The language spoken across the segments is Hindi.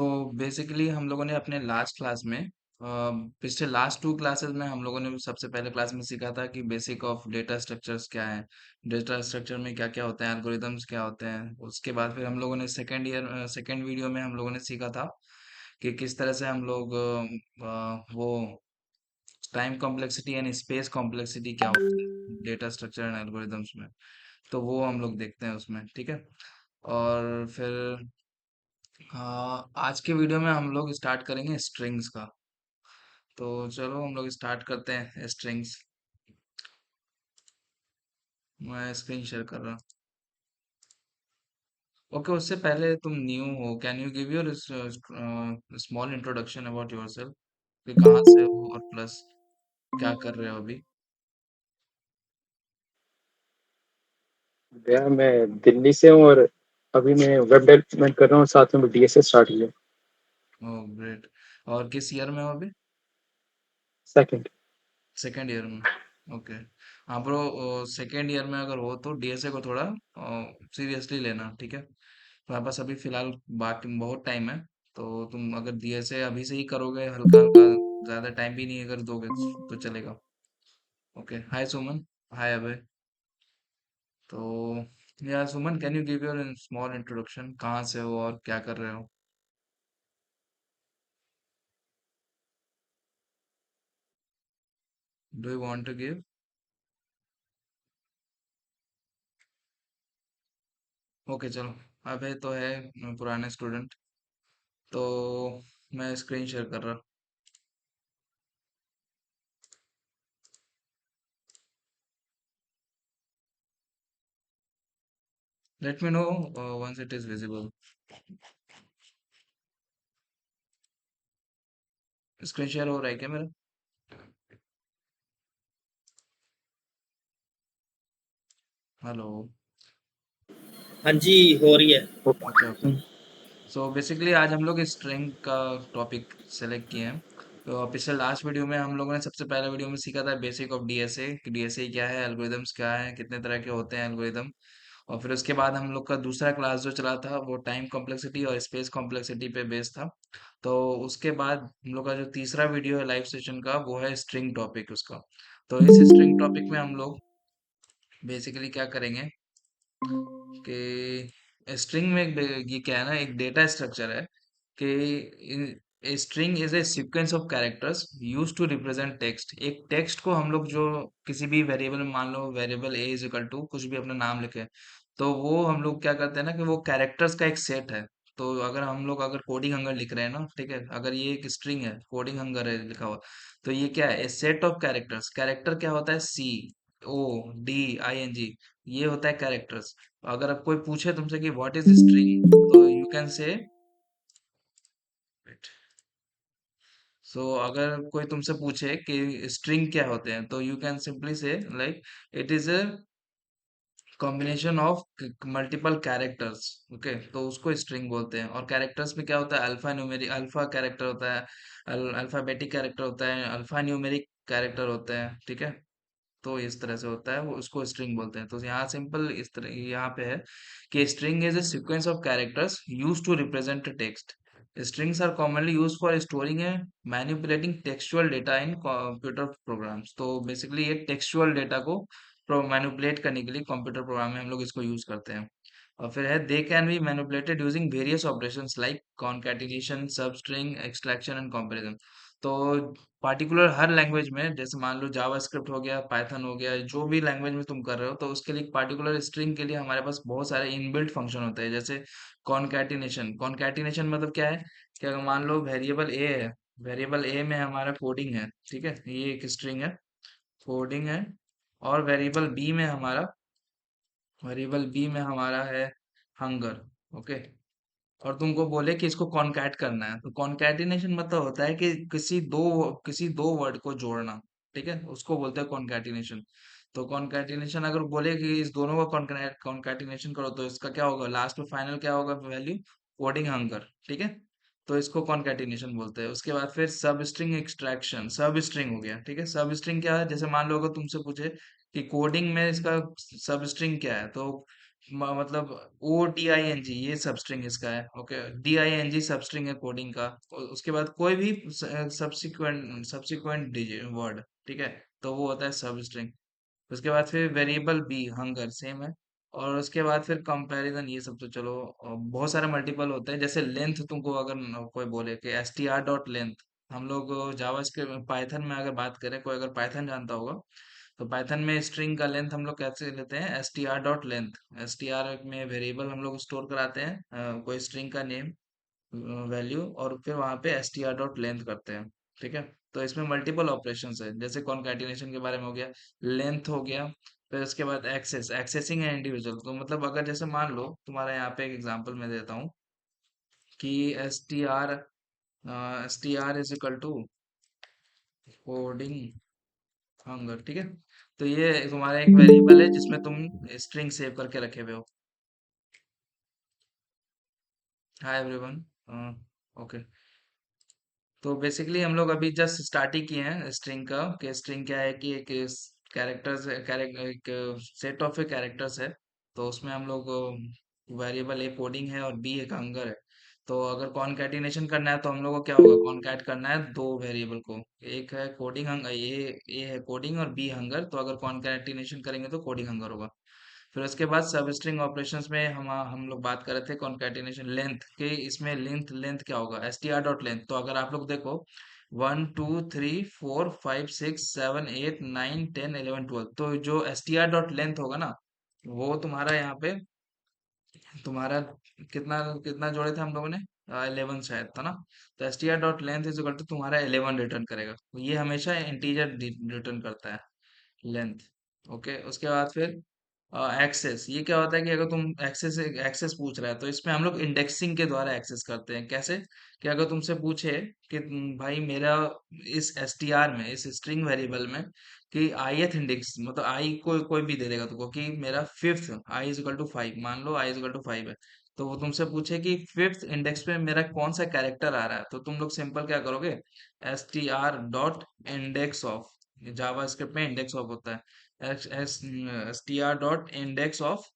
तो बेसिकली हम लोगों ने अपने लास्ट क्लास में पिछले लास्ट 2 क्लासेस में हम लोगों ने सबसे पहले क्लास में सीखा था कि बेसिक ऑफ डेटा स्ट्रक्चर्स क्या है, डेटा स्ट्रक्चर में क्या क्या होते हैं, एल्गोरिदम्स क्या होते हैं। उसके बाद फिर हम लोगों ने सेकेंड वीडियो में हम लोगों ने सीखा था कि किस तरह से हम लोग वो time complexity and space complexity क्या होती है डेटा स्ट्रक्चर एंड एल्गोरिदम्स में। तो वो हम लोग देखते हैं उसमें, ठीक है। और फिर आज के वीडियो में हम लोग स्टार्ट करेंगे स्ट्रिंग्स का। तो चलो हम लोग स्टार्ट करते हैं स्ट्रिंग्स। मैं स्क्रीन शेयर कर रहा हूँ। ओके, उससे पहले तुम न्यू हो, can you give your small introduction about yourself कि कहाँ से हो और प्लस क्या कर रहे हो अभी। भैया मैं दिल्ली से हूँ और अभी मैं वेब डेवलपमेंट कर रहा हूँ, साथ में डीएसए स्टार्ट किया। Oh great. और किस ईयर में हो अभी? सेकंड। सेकेंड ईयर में। ओके। हाँ ब्रो, सेकेंड ईयर में अगर हो तो डीएसए को थोड़ा सीरियसली लेना, ठीक है। तुम्हारे पास अभी फिलहाल बाकी बहुत टाइम है। तो तुम अगर डीएसए अभी से ही करोगे हल्का हल्का, ज्यादा टाइम भी नहीं अगर दोगे तो चलेगा। Okay, hi Suman. Hi Abhay. तो यार Suman, can you give your small introduction, कहाँ से हो और क्या कर रहे हो? Do you want to give? Okay चलो। अभय तो है पुराने स्टूडेंट। तो मैं स्क्रीन शेयर कर रहा। Let me know once it is visible. Screen share हो रहा है क्या मेरा? हेलो। हाँ जी, हो रही है। Okay okay. सो बेसिकली आज हम लोग स्ट्रिंग का टॉपिक सेलेक्ट किए हैं। तो पिछले लास्ट वीडियो में हम लोगों ने सबसे पहला वीडियो में सीखा था बेसिक ऑफ डीएसए कि डीएसए क्या है, एल्गोरिदम्स क्या है, कितने तरह के होते हैं एल्गोरिदम। और फिर उसके बाद हम लोग का दूसरा क्लास जो चला था वो टाइम कॉम्प्लेक्सिटी और स्पेस कॉम्प्लेक्सिटी पे बेस्ड था। तो उसके बाद हम लोग का जो तीसरा वीडियो है लाइव सेशन का वो है स्ट्रिंग टॉपिक उसका। तो इस स्ट्रिंग टॉपिक में हम लोग बेसिकली क्या करेंगे कि स्ट्रिंग में ये क्या है ना, एक डेटा स्ट्रक्चर है कि string is a sequence of characters used to represent text. एक टेक्स्ट को हम लोग जो किसी भी वेरिएबल में, मान लो variable A is equal to कुछ भी अपना नाम लिखे, तो वो हम लोग क्या करते हैं ना कि वो कैरेक्टर्स का एक सेट है। तो अगर हम लोग अगर कोडिंग हंगर लिख रहे हैं ना, ठीक है, अगर ये एक स्ट्रिंग है, कोडिंग हंगर है लिखा हुआ, तो ये क्या है, सेट ऑफ कैरेक्टर्स। कैरेक्टर क्या होता है? सी ओ डी आई एन जी, ये होता है कैरेक्टर्स। अगर अब कोई पूछे तुमसे कि व्हाट इज स्ट्रिंग, तो यू कैन से, सो अगर कोई तुमसे पूछे कि स्ट्रिंग क्या होते हैं, तो यू कैन सिंपली से like it is a combination of multiple characters. Okay, तो उसको स्ट्रिंग बोलते हैं। और कैरेक्टर्स में क्या होता है? अल्फा न्यूमेरिक, अल्फा कैरेक्टर होता है, अल्फाबेटिक कैरेक्टर होता है, अल्फा न्यूमेरिक कैरेक्टर होते हैं, ठीक है। तो इस तरह से होता है, वो उसको स्ट्रिंग बोलते हैं। तो यहाँ सिंपल इस तरह यहाँ पे है कि string is a sequence of characters used to represent text. Strings are commonly used for storing and manipulating textual data in computer programs. तो बेसिकली ये टेक्सचुअल डेटा को मैनिपुलेट करने के लिए कंप्यूटर प्रोग्राम में हम लोग इसको यूज करते हैं। और फिर है they can be manipulated using various operations like concatenation, substring, extraction and comparison. तो पार्टिकुलर हर लैंग्वेज में, जैसे मान लो जावास्क्रिप्ट हो गया, पाइथन हो गया, जो भी लैंग्वेज में तुम कर रहे हो, तो उसके लिए पार्टिकुलर स्ट्रिंग के लिए हमारे पास बहुत सारे इनबिल्ट फंक्शन होते हैं। जैसे कॉनकैटिनेशन। कॉनकैटिनेशन मतलब क्या है कि अगर मान लो वेरिएबल ए है, वेरिएबल ए में हमारा कोडिंग है, ठीक है, ये एक स्ट्रिंग है, कोडिंग है। और वेरिएबल बी में हमारा है हंगर। ओके। और तुमको बोले कि इसको कॉनकैट करना है, तो कॉनकैटिनेशन मतलब होता है कि किसी दो वर्ड को जोड़ना, ठीक है, उसको बोलते हैं कॉनकैटिनेशन। तो कॉनकैटिनेशन अगर बोले कि इस दोनों को कॉनकैटिनेशन करो, तो इसका क्या होगा, लास्ट में फाइनल क्या होगा वैल्यू? कोडिंग हंगर, ठीक है। तो इसको कॉनकैटिनेशन बोलते हैं। उसके बाद फिर सब स्ट्रिंग एक्सट्रैक्शन, सब स्ट्रिंग हो गया, ठीक है। सब स्ट्रिंग क्या है? जैसे मान लो अगर तुमसे पूछे कि कोडिंग में इसका सब स्ट्रिंग क्या है, तो मतलब ओ डी आई एन जी ये सब स्ट्रिंग इसका है। Okay, D I N G substring है कोडिंग का। उसके बाद कोई भी सब्सिक्वेंट सब्सिक्वेंट वर्ड, ठीक है, तो वो होता है सब स्ट्रिंग। उसके बाद फिर वेरिएबल बी हंगर सेम है। और उसके बाद फिर कंपैरिजन ये सब तो चलो बहुत सारे मल्टीपल होते हैं। जैसे लेंथ तुमको अगर कोई बोले कि S T R dot length, हम लोग जावास्क्रिप्ट पाइथन में अगर बात करें, कोई अगर पाइथन जानता होगा तो पाइथन में स्ट्रिंग का लेंथ हम लोग कैसे लेते हैं, S T R dot length. S T are में वेरिएबल हम लोग स्टोर कराते हैं कोई स्ट्रिंग का नेम वैल्यू, और फिर वहां पे S T R dot length करते हैं। ठीक है, तो इसमें मल्टीपल ऑपरेशंस है, जैसे कॉन्कैटिनेशन के बारे में हो गया, लेंथ हो गया, फिर उसके बाद एक्सेस एक्सेसिंग है इंडिविजुअल। तो मतलब अगर जैसे मान लो तुम्हारा यहाँ पे एक एग्जांपल मैं देता हूँ कि S T R is equal to coding hunger, ठीक है। तो ये तुम्हारा एक वेरिएबल है जिसमें तुम स्ट्रिंग सेव करके रखे हुए हो। Hi everyone. ओके, तो बेसिकली हम लोग अभी जस्ट स्टार्ट ही किए हैं स्ट्रिंग का, कि स्ट्रिंग क्या है कि एक कैरेक्टर्स एक सेट ऑफ कैरेक्टर्स है। तो उसमें हम लोग वेरिएबल ए कोडिंग है और बी एक हंगर है। तो अगर कॉनकैटिनेशन करना है तो हम लोग को क्या होगा, कॉनकैट करना है दो वेरिएबल को। एक है कोडिंग हंगर, ए है कोडिंग और बी हंगर। तो अगर कॉनकैटिनेशन करेंगे तो कोडिंग हंगर होगा। फिर उसके बाद सब स्ट्रिंग ऑपरेशंस में हम लोग बात कर रहे थे कॉन्कैटिनेशन लेंथ के। इसमें लेंथ लेंथ क्या होगा, S T R dot length. तो अगर आप लोग देखो 1 2 3 4 5 6 7 8 9 10 11 12, तो जो S T R dot length होगा ना, वो तुम्हारा यहाँ पे तुम्हारा कितना कितना जोड़े थे हम लोगों ने, 11 शायद था ना। तो S T R dot length is equal to तुम्हारा 11 रिटर्न करेगा। तो ये हमेशा इंटीजर रिटर्न करता है, लेंथ। ओके, उसके बाद फिर एक्सेस, ये क्या होता है कि अगर तुम एक्सेस एक्सेस पूछ रहा है तो इसमें हम लोग इंडेक्सिंग के द्वारा एक्सेस करते हैं। कैसे, कि अगर तुमसे पूछे कि भाई मेरा इस एसटीआर में, इस स्ट्रिंग वेरिएबल में, कि ith इंडेक्स, मतलब आई कोई भी दे देगा तुमको कि मेरा fifth I is equal to 5, मान लो आई इज इक्वल टू 5 है। तो वो तुमसे पूछे कि फिफ्थ इंडेक्स पे मेरा कौन सा कैरेक्टर आ रहा है, तो तुम लोग सिंपल क्या करोगे, S T R dot index of, JavaScript में इंडेक्स ऑफ होता है, S T R dot index of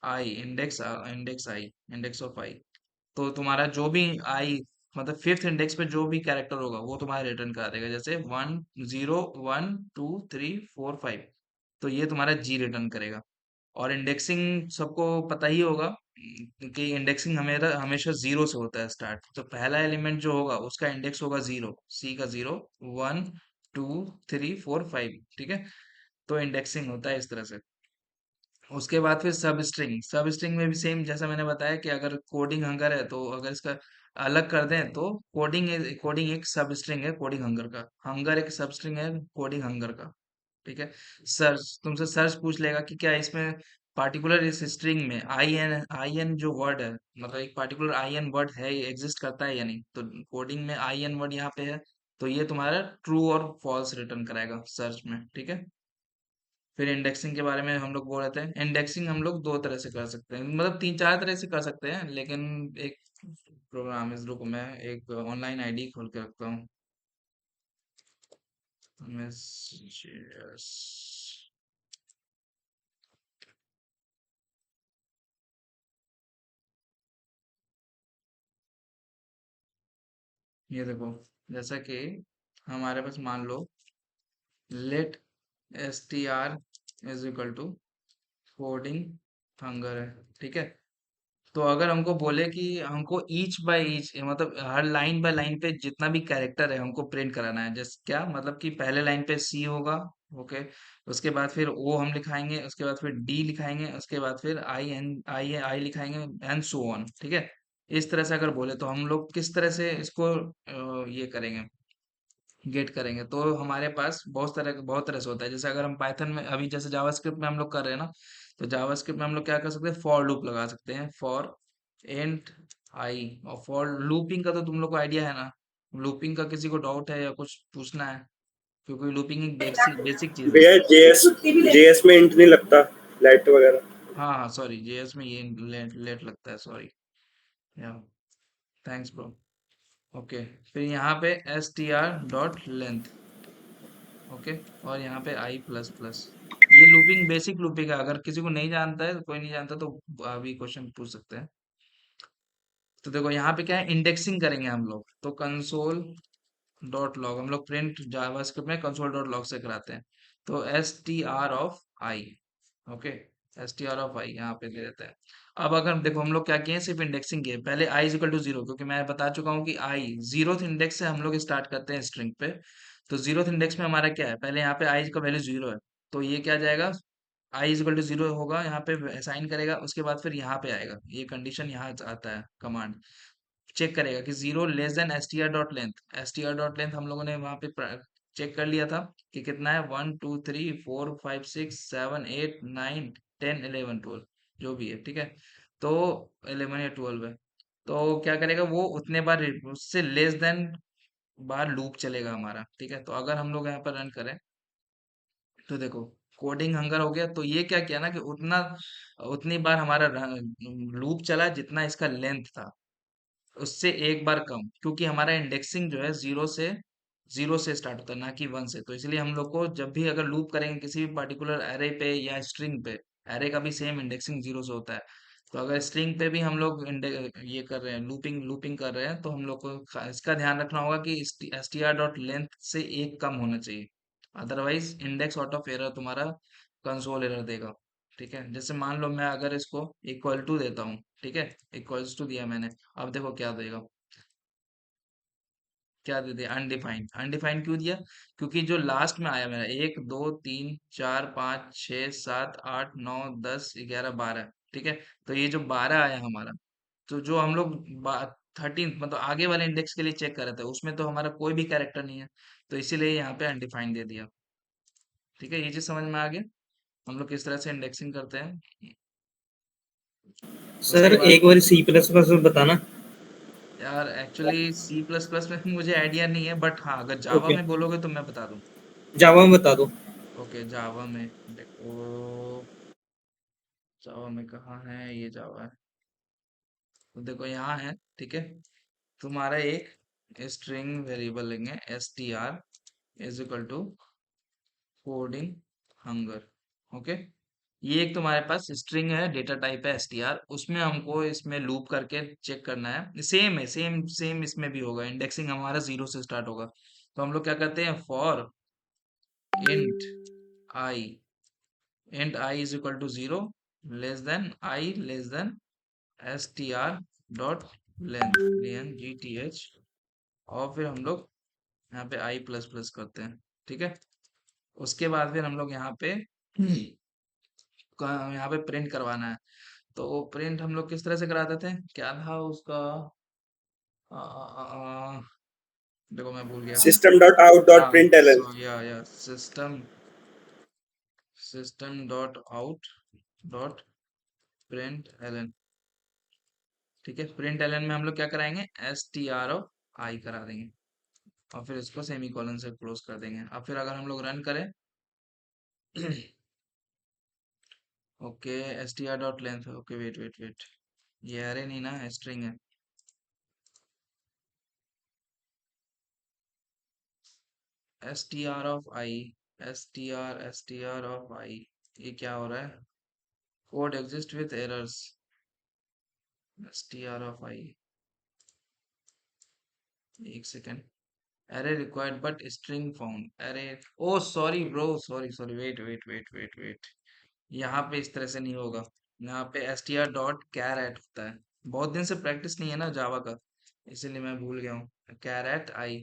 I, index I, index of I. तो तुम्हारा जो भी आई, मतलब फिफ्थ इंडेक्स पे जो भी कैरेक्टर होगा वो तुम्हारा रिटर्न करा देगा। जैसे 1 0 1 2 3 4 5, तो ये तुम्हारा जी रिटर्न करेगा। और इंडेक्सिंग सबको पता ही होगा कि इंडेक्सिंग हमेशा हमेशा जीरो से होता है स्टार्ट। तो पहला एलिमेंट जो होगा उसका इंडेक्स होगा जीरो, सी का जीरो, 1 2 3 4 5, ठीक है। तो इंडेक्सिंग होता है इस तरह से। उसके बाद फिर सब स्ट्रिंग, सब स्ट्रिंग में भी सेम जैसा मैंने बताया कि अगर कोडिंग हंगर है तो अगर इसका अलग कर दें तो कोडिंग एक सब स्ट्रिंग है कोडिंग हंगर का, हंगर एक सब स्ट्रिंग है कोडिंग हंगर का। ठीक है, सर्च तुमसे सर्च पूछ लेगा कि क्या इसमें पार्टिकुलर इस स्ट्रिंग में आई एन जो वर्ड है, मतलब एक पार्टिकुलर आई एन वर्ड है, एग्जिस्ट करता है या नहीं। तो कोडिंग में आई एन वर्ड यहाँ पे है, तो ये तुम्हारा ट्रू और फॉल्स रिटर्न कराएगा सर्च में। ठीक है, फिर इंडेक्सिंग के बारे में हम लोग बोल रहे थे। इंडेक्सिंग हम लोग दो तरह से कर सकते हैं, मतलब तीन चार तरह से कर सकते हैं, लेकिन एक प्रोग्राम इस, रुको मैं एक ऑनलाइन आईडी खोल के रखता हूँ। Messages। ये देखो, जैसा कि हमारे पास मान लो let S T R is equal to coding hunger है, ठीक है। तो अगर हमको बोले कि हमको ईच बाय ईच, मतलब हर लाइन बाय लाइन पे जितना भी कैरेक्टर है हमको प्रिंट कराना है, जैसे क्या मतलब कि पहले लाइन पे सी होगा, ओके, उसके बाद फिर ओ हम लिखाएंगे, उसके बाद फिर डी लिखाएंगे, उसके बाद फिर आई लिखाएंगे, एंड सो ऑन, ठीक है। इस तरह से अगर बोले तो हम लोग किस तरह से इसको ये करेंगे, गेट करेंगे। तो हमारे पास बहुत तरह से होता है। जैसे अगर हम पाइथन में अभी जैसे जावास्क्रिप्ट में हम लोग कर रहे हैं ना, तो जावास्क्रिप्ट में हम लोग क्या कर सकते हैं, फॉर लूप लगा सकते हैं, फॉर एंड आई। और फॉर लूपिंग का तो तुम लोग को आइडिया है ना, लूपिंग का किसी को डाउट है या कुछ पूछना है, क्योंकि लूपिंग एक बेसिक बेसिक चीज है। भैया जेएस जेएस में इंट नहीं लगता, लाइट वगैरह। हाँ हाँ, सॉरी, जेएस में ये लेट लेट लगता है, सॉरी। या, थैंक्स ब्रो। ओके, फिर यहाँ पे S T R dot length, okay, और यहाँ पे आई प्लस प्लस, ये लूपिंग बेसिक लूपिंग है, अगर किसी को नहीं जानता है, कोई नहीं जानता तो अभी क्वेश्चन पूछ सकते हैं। तो देखो यहाँ पे क्या है, इंडेक्सिंग करेंगे हम लोग, तो कंसोल डॉट लॉग हम लोग प्रिंट जावास्क्रिप्ट में कंसोल डॉट लॉग से कराते हैं। तो str(i), ओके, str(i) यहाँ पे दे देते हैं। अब अगर देखो हम लोग क्या किए हैं, सिर्फ इंडेक्सिंग किए, पहले i is equal to zero, क्योंकि मैं बता चुका हूँ कि i जीरोथ इंडेक्स से हम लोग स्टार्ट करते हैं स्ट्रिंग पे। तो जीरोथ इंडेक्स में हमारा क्या है, पहले यहाँ पे i का वैल्यू जीरो है, तो ये क्या जाएगा, i is equal to zero होगा, यहाँ पे असाइन करेगा, उसके बाद फिर यहाँ पे आएगा, ये कंडीशन यहाँ आता है, कमांड चेक करेगा कि जीरो लेस देन str.length हम लोगों ने वहां पे चेक कर लिया था कि कितना है, 1 2 3 4 5 6 7 8 9 10 11 12, जो भी है, ठीक है। तो 11 या 12 है, तो क्या करेगा वो, उतने बार उससे लेस देन बार लूप चलेगा हमारा, ठीक है। तो अगर हम लोग यहाँ पर रन करें, तो देखो कोडिंग हंगर हो गया, तो ये क्या किया ना कि उतनी बार हमारा लूप चला जितना इसका लेंथ था, उससे एक बार कम, क्योंकि हमारा इंडेक्सिंग जो है जीरो से स्टार्ट होता है, ना कि वन से। तो इसलिए हम लोग को जब भी अगर लूप करेंगे किसी भी पर्टिकुलर एरे पे या स्ट्रिंग पे, एरे का भी सेम इंडेक्सिंग जीरो से होता है, तो अगर स्ट्रिंग पे भी हम लोग ये कर रहे हैं, लूपिंग लूपिंग कर रहे हैं, तो हम लोग को इसका ध्यान रखना होगा कि str.length से एक कम होना चाहिए, otherwise index out of error तुम्हारा कंसोल एरर देगा, ठीक है। जैसे मान लो मैं अगर इसको इक्वल टू देता हूँ, ठीक है, इक्वल्स टू दिया मैंने, अब देखो क्या देगा, क्या दे दिया, अनडिफाइंड। अनडिफाइंड क्यों दिया, क्योंकि जो लास्ट में आया मेरा 1 2 3 4 5 6 7 8 9 10 11 12, ठीक है, तो ये जो 12 आया हमारा, तो जो हम लोग 13 मतलब आगे वाले इंडेक्स के लिए चेक कर रहे थे, उसमें तो हमारा कोई भी कैरेक्टर नहीं है, तो इसीलिए यहाँ पे अनडिफाइंड दे दिया, ठीक है। ये चीज समझ में आ गया, हम लोग किस तरह से इंडेक्सिंग करते हैं। उसके सर बाद एक बार C++ में बताना। यार एक्चुअली सी प्लस प्लस में मुझे आइडिया नहीं है, बट हाँ अगर जावा ओके, में बोलोगे तो मैं बता दूं। जावा में बता दो। ओके, जावा में देखो, जावा में कहाँ है, ये जावा है, तो देखो यहाँ है, ठीक है। तुम्हारा एक स्ट्रिंग वेरिएबल लेंगे, str is equal to coding hunger, okay. ये एक तुम्हारे पास स्ट्रिंग है, डेटा टाइप है str, उसमें हमको इसमें लूप करके चेक करना है, सेम है, सेम सेम इसमें भी होगा, इंडेक्सिंग हमारा जीरो से स्टार्ट होगा। तो हम लोग क्या करते हैं, for int i, int I is equal to zero, less then I less then str dot length, length, और फिर हम लोग यहाँ पे i प्लस प्लस करते हैं, ठीक है। उसके बाद फिर हम लोग यहाँ पे यहाँ पे प्रिंट करवाना है, तो प्रिंट हम लोग किस तरह से कराते थे, क्या था उसका, आ, आ, आ, देखो मैं भूल गया। System dot out dot हाँ, println. सो या system dot out dot print L N, ठीक है। प्रिंट एलन में हम लोग क्या कराएंगे, str(i) करा देंगे, और फिर इसको सेमी कॉलन से क्लोज कर देंगे। अब फिर अगर हम लोग रन करें okay, str.length, okay, wait wait wait, ये अरे नहीं ना, स्ट्रिंग है, str of i, ये क्या हो रहा है, code exist with errors, str of i, एक सेकेंड, अरे रिक्वायर्ड बट स्ट्रिंग फाउंड, अरे oh sorry bro, sorry sorry, wait wait wait wait wait, यहाँ पे इस तरह से नहीं होगा, यहाँ पे str.char@, होता है, बहुत दिन से प्रैक्टिस नहीं है ना जावा का, इसीलिए मैं भूल गया हूँ, char@i,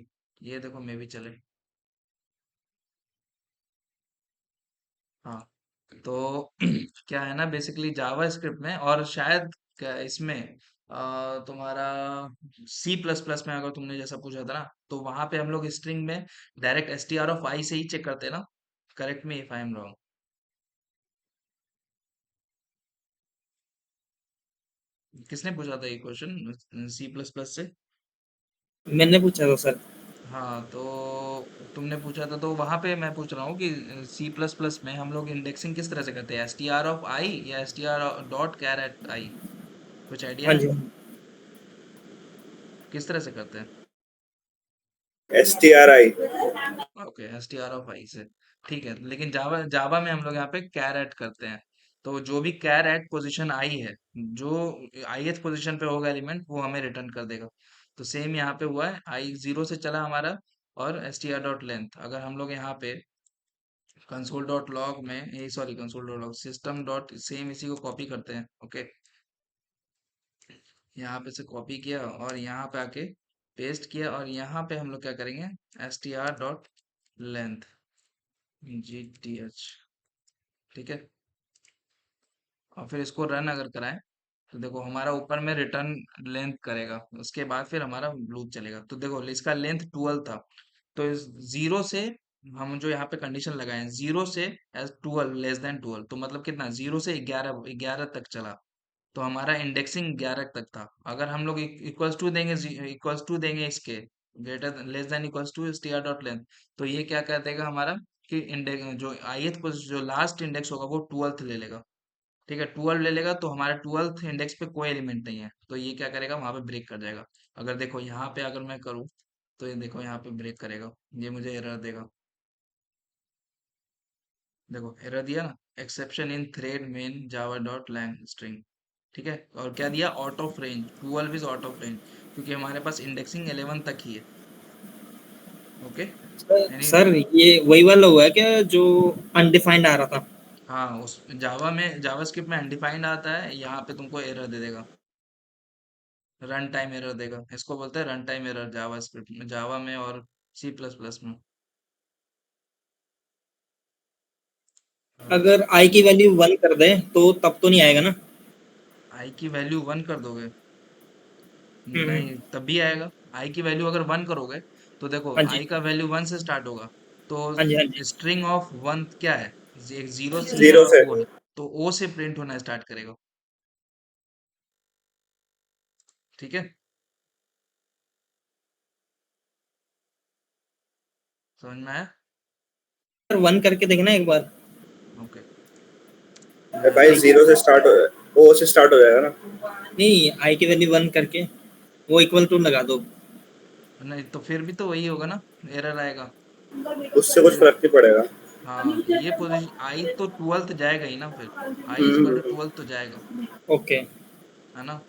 ये देखो मे भी चले, हाँ। तो क्या है ना, बेसिकली जावा स्क्रिप्ट में, और शायद इसमें तुम्हारा सी प्लस प्लस में, अगर तुमने जैसा पूछा था ना, तो वहां पे हम लोग स्ट्रिंग में डायरेक्ट str(i) से ही चेक करते हैं ना, correct me if I am wrong. किसने पूछा था ये क्वेश्चन सी प्लस प्लस से? मैंने पूछा था सर। हाँ, तो तुमने पूछा था, तो वहां पे मैं पूछ रहा हूँ कि सी प्लस प्लस में हम लोग इंडेक्सिंग किस तरह से करते हैं, str(i) या str.char@i, कुछ आइडिया हाँ है जी। किस तरह से करते हैं? STRI. ओके, str(i) से, ठीक है, लेकिन जावा जावा में हम लोग यहाँ पे कैर एट करते हैं। तो जो भी कैर एट पोजीशन आई है, जो ith पोजीशन पे होगा एलिमेंट, वो हमें रिटर्न कर देगा। तो सेम यहाँ पे हुआ है, आई 0 से चला हमारा, और str डॉट लेंथ, अगर हम लोग यहाँ पे कंसोल डॉट लॉग में, ये sorry, console dot log system dot same इसी को कॉपी करते हैं। ओके, यहाँ पे से कॉपी किया और यहाँ पे आके पेस्ट किया, और यहाँ पे हम लोग क्या करेंगे, str डॉट लेंथ, gth, ठीक है। और फिर इसको रन अगर कराएं, तो देखो हमारा ऊपर में रिटर्न लेंथ करेगा, उसके बाद फिर हमारा लूप चलेगा। तो देखो इसका लेंथ 12 था, तो इस 0 से, हम जो यहाँ पे कंडीशन लगाए हैं, 0 से एज 12 लेस देन 12, तो मतलब कितना, 0 से 11 11 तक चला, तो हमारा इंडेक्सिंग 11 तक था। अगर हम लोग इक्वल्स टू देंगे, इक्वल्स टू देंगे इसके, greater less than equals to str dot length, तो ये क्या कर देगा हमारा, कि इंडेक्स जो ith जो लास्ट इंडेक्स होगा वो 12th ले लेगा। ठीक है, 12 ले लेगा, तो हमारा 12th इंडेक्स पे कोई एलिमेंट नहीं है, तो ये क्या करेगा, वहां पे ब्रेक कर जाएगा। अगर देखो यहाँ पे अगर मैं करूँ, तो ये देखो यहाँ पे ब्रेक करेगा, ये मुझे एरर देगा। देखो एरर दिया ना, exception in thread main Java dot lang string. ठीक है, और क्या दिया, out of range, 12 is out of range, क्योंकि हमारे पास इंडेक्सिंग 11 तक ही है। ओके, यानी, सर ये वही वाला हुआ है क्या जो अनडिफाइंड आ रहा था? हाँ, उस जावा में, जावास्क्रिप्ट में अनडिफाइंड आता है, यहाँ पे तुमको एरर दे देगा, रन टाइम एरर देगा। इसको बोलते हैं रन टाइम एरर, जावा स्क्रिप्ट में, जावा में और सी प्लस प्लस में। अगर आई की वैल्यू 1 कर दें तो तब तो नहीं आएगा ना? आई की वैल्यू 1 कर दोगे, हम्म। नहीं तब भी आएगा। आई की वैल्यू अगर 1 करोगे, तो देखो हाँ जी। आई का वैल्यू 1 से स्टार्ट होगा, तो हाँ जी। हाँ जी। स्ट्रिंग ऑफ 1 क्या है, एक 0 सी है जीरो और से। ओ है, तो ओ से प्रिंट होना स्टार्ट करेगा। ठीक है, समझ में आया? सर 1 करके देखना एक बार। ओके, मैं भाई आई की, जीरो से स्टार्ट हो, ओ से स्टार्ट हो जाएगा ना। नहीं, आई की वैल्यू 1 करके वो इक्वल टू लगा दो। नहीं तो फिर भी तो वही होगा ना, एरर आएगा। उससे कुछ फर्क नहीं पड़ेगा। हाँ, ये पोजीशन आई तो 12th जाएगा ही ना, फिर I is equal to hmm. 12th तो जाएगा, ओके। है ना।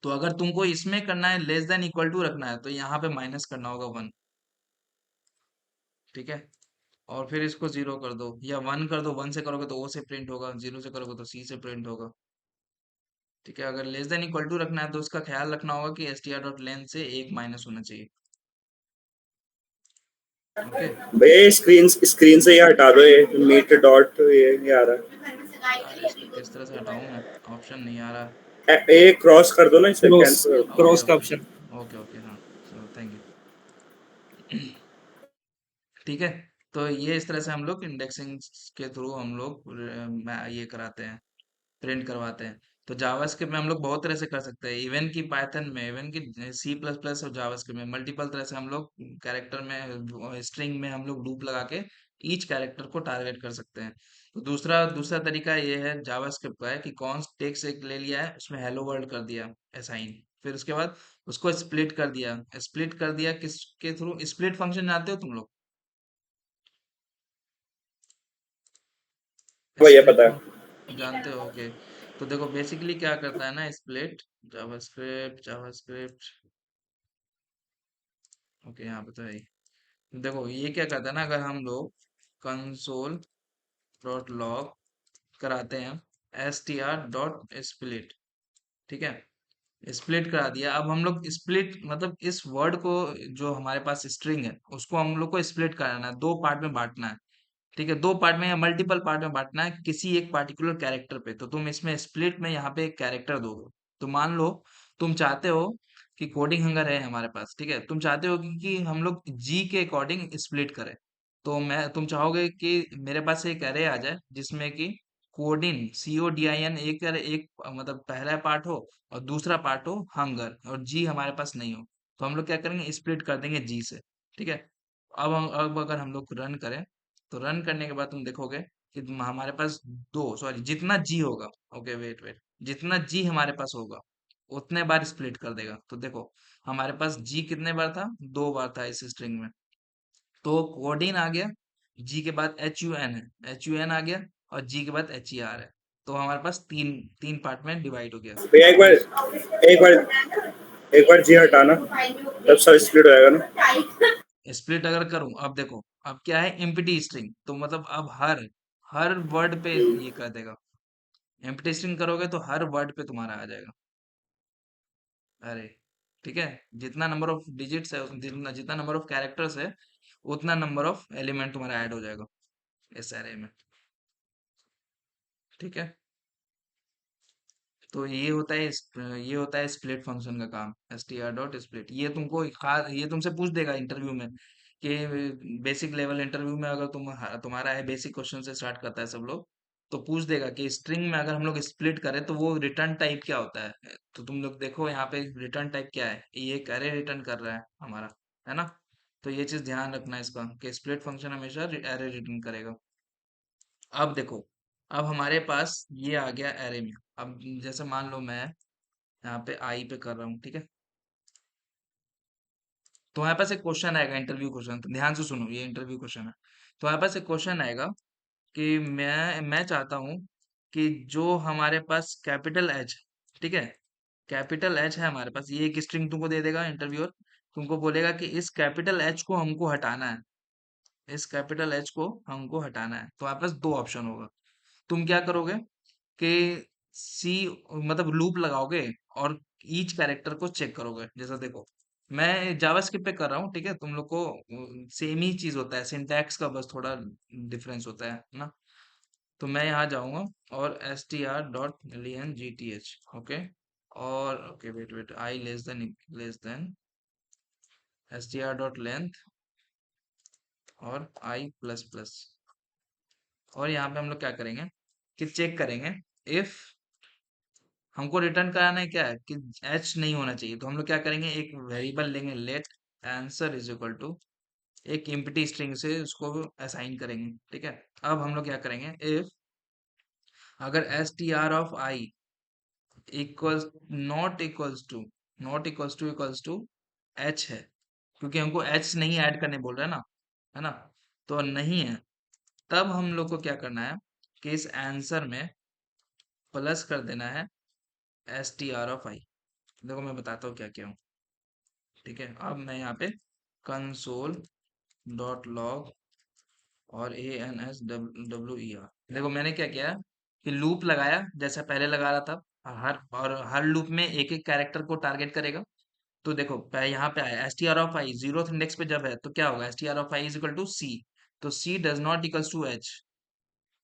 तो अगर तुमको इसमें करना है, लेस देन इक्वल टू रखना है, तो यहाँ पे माइनस करना होगा 1। ठीक है, और फिर इसको 0 कर दो, या 1 कर दो, 1 से करोगे तो ओ से प्रिंट होगा, 0 से करोगे तो सी से प्रिंट होगा। ठीक है, अगर लेस देन इक्वल टू रखना है, तो उसका ख्याल रखना होगा कि str डॉट लेंथ से एक माइनस होना चाहिए। ओके, भैया स्क्रीन स्क्रीन से ये हटा दो, ये मीट डॉट ये आ रहा यार इसको किस तरह से हटाऊं मैं, ऑप्शन नहीं आ रहा। है। ए क्रॉस कर दो ना, इसे क्रॉस, कैंसिल। ओके क्रॉस का ओके, ऑप्शन। ओके ओके, हाँ, चलो थैंक यू। ठीक है, तो ये इस तरह से हम लोग इंडेक्सिंग के थ्रू हम लोग ये कराते हैं, प्रिंट करवाते हैं। तो जावास्क्रिप्ट में हम लोग बहुत तरह से कर सकते हैं, इवन की पाइथन में, इवन की सी प्लस प्लस और जावास्क्रिप्ट में, मल्टीपल तरह से हम लोग कैरेक्टर में, स्ट्रिंग में हम लोग लूप लगा के ईच कैरेक्टर को टारगेट कर सकते हैं। तो दूसरा दूसरा तरीका ये है जावास्क्रिप्ट का, है कि कौन टेक्स्ट एक ले लिया है, उसमें हेलो वर्ल्ड कर दिया असाइन, फिर उसके बाद उसको स्प्लिट कर दिया किसके थ्रू, स्प्लिट फंक्शन जानते हो तुम लोग, भैया स्प्लिट पता है। फंक्शन जानते हो? ओके, तो देखो बेसिकली क्या करता है ना स्प्लिट, जावास्क्रिप्ट जावास्क्रिप्ट, ओके यहाँ पे तो है ही। देखो ये क्या करता है ना, अगर हम लोग कंसोल डॉट लॉग कराते हैं str.split, ठीक है, स्प्लिट करा दिया, अब हम लोग स्प्लिट मतलब इस वर्ड को, जो हमारे पास स्ट्रिंग है, उसको हम लोग को स्प्लिट कराना है, दो पार्ट में बांटना है। ठीक है, दो पार्ट में या मल्टीपल पार्ट में बांटना है किसी एक पार्टिकुलर कैरेक्टर पे, तो तुम इसमें स्प्लिट में यहाँ पे एक कैरेक्टर दोगे। तो मान लो तुम चाहते हो कि कोडिंग हंगर है हमारे पास, ठीक है, तुम चाहते हो कि हम लोग जी के अकॉर्डिंग स्प्लिट करें। तो मैं, तुम चाहोगे कि मेरे पास एक एरे आ जाए जिसमें कि कोडिन CODIN एक मतलब पहला पार्ट हो, और दूसरा पार्ट हो हंगर, और जी हमारे पास नहीं हो, तो हम लोग क्या करेंगे, स्प्लिट कर देंगे जी से। ठीक है, अब अगर हम लोग रन करें, तो रन करने के बाद तुम देखोगे कि हमारे पास दो, सॉरी, जितना जी होगा, ओके वेट वेट, जितना जी हमारे पास होगा उतने बार स्प्लिट कर देगा। तो देखो हमारे पास जी कितने बार था, 2 बार था इस स्ट्रिंग में, तो कोडिन आ गया, जी के बाद एच यू एन है, एच यू एन आ गया, और जी के बाद एच ई आर है। तो हमारे पास तीन तीन पार्ट में डिवाइड हो गया। भैया अब इस एक बार जी हटाना, तब सब स्प्लिट हो जाएगा ना। स्प्लिट अगर करूं, अब देखो, अब क्या है, एम्प्टी स्ट्रिंग, तो मतलब अब हर हर वर्ड पे ये कर देगा। एम्प्टी स्ट्रिंग करोगे तो हर वर्ड पे तुम्हारा आ जाएगा। अरे ठीक है, जितना नंबर ऑफ डिजिट्स है, जितना जितना नंबर ऑफ कैरेक्टर्स है, उतना नंबर ऑफ एलिमेंट तुम्हारा ऐड हो जाएगा इस एरे में। ठीक है, तो ये होता है स्प्लिट फंक्शन का काम, str.split। ये तुमको ये तुमसे पूछ देगा इंटरव्यू में, कि बेसिक लेवल इंटरव्यू में, अगर तुम्हारा है बेसिक क्वेश्चन से स्टार्ट करता है सब लोग, तो पूछ देगा कि स्ट्रिंग में अगर हम लोग स्प्लिट करें तो वो रिटर्न टाइप क्या होता है। तो तुम लोग देखो यहाँ पे रिटर्न टाइप क्या है, ये एक अरे रिटर्न कर रहा है हमारा, है ना। तो ये चीज ध्यान रखना है इसका, कि स्प्लिट फंक्शन हमेशा अरे रिटर्न करेगा। अब देखो, अब हमारे पास ये आ गया एरे में। अब जैसे मान लो मैं यहाँ पे आई पे कर रहा हूँ, ठीक है। तो हमारे पास एक क्वेश्चन आएगा, इंटरव्यू क्वेश्चन, तो ध्यान से सुनो, ये इंटरव्यू क्वेश्चन है। तो हमारे पास एक क्वेश्चन आएगा कि मैं चाहता हूँ कि जो हमारे पास कैपिटल एच, ठीक है, कैपिटल एच है हमारे पास, ये एक स्ट्रिंग तुमको दे देगा इंटरव्यूअर, तुमको बोलेगा कि इस कैपिटल एच को हमको हटाना है, इस कैपिटल एच को हमको हटाना है। तो हमारे पास दो ऑप्शन होगा। तुम क्या करोगे कि सी, मतलब लूप लगाओगे, और ईच कैरेक्टर को चेक करोगे। जैसा देखो, मैं जावास्क्रिप्ट पे कर रहा हूँ, ठीक है, तुम लोग को सेम ही चीज होता है, सिंटैक्स का बस थोड़ा डिफरेंस होता है ना। तो मैं यहाँ जाऊंगा, और S T R dot L N G T H, okay, और okay wait wait, I less than S T R dot length, और आई प्लस प्लस। और यहाँ पे हम लोग क्या करेंगे कि चेक करेंगे, इफ हमको रिटर्न कराना है क्या है, कि एच नहीं होना चाहिए, तो हम लोग क्या करेंगे, एक वेरिएबल लेंगे, let answer is equal to, एक एम्प्टी स्ट्रिंग से उसको असाइन करेंगे। ठीक है, अब हम लोग क्या करेंगे, इफ अगर S T R of I equals not equals to H है, क्योंकि हमको एच नहीं ऐड करने बोल रहा है ना, तो नहीं है, तब हम लोग को क्या करना है कि इस आंसर में प्लस कर देना है एस टी आर ऑफ आई। देखो मैं बताता हूँ क्या क्या हूँ। ठीक है, अब मैं यहाँ पे कंसोल डॉट लॉग और A N S W E R, देखो मैंने क्या किया कि लूप लगाया जैसा पहले लगा रहा था, हर लूप में एक एक कैरेक्टर को टारगेट करेगा। तो देखो यहाँ पे आया S T R of I zero index पे जब है, तो क्या होगा, S T R of I is equal to C, तो C does not equals to H,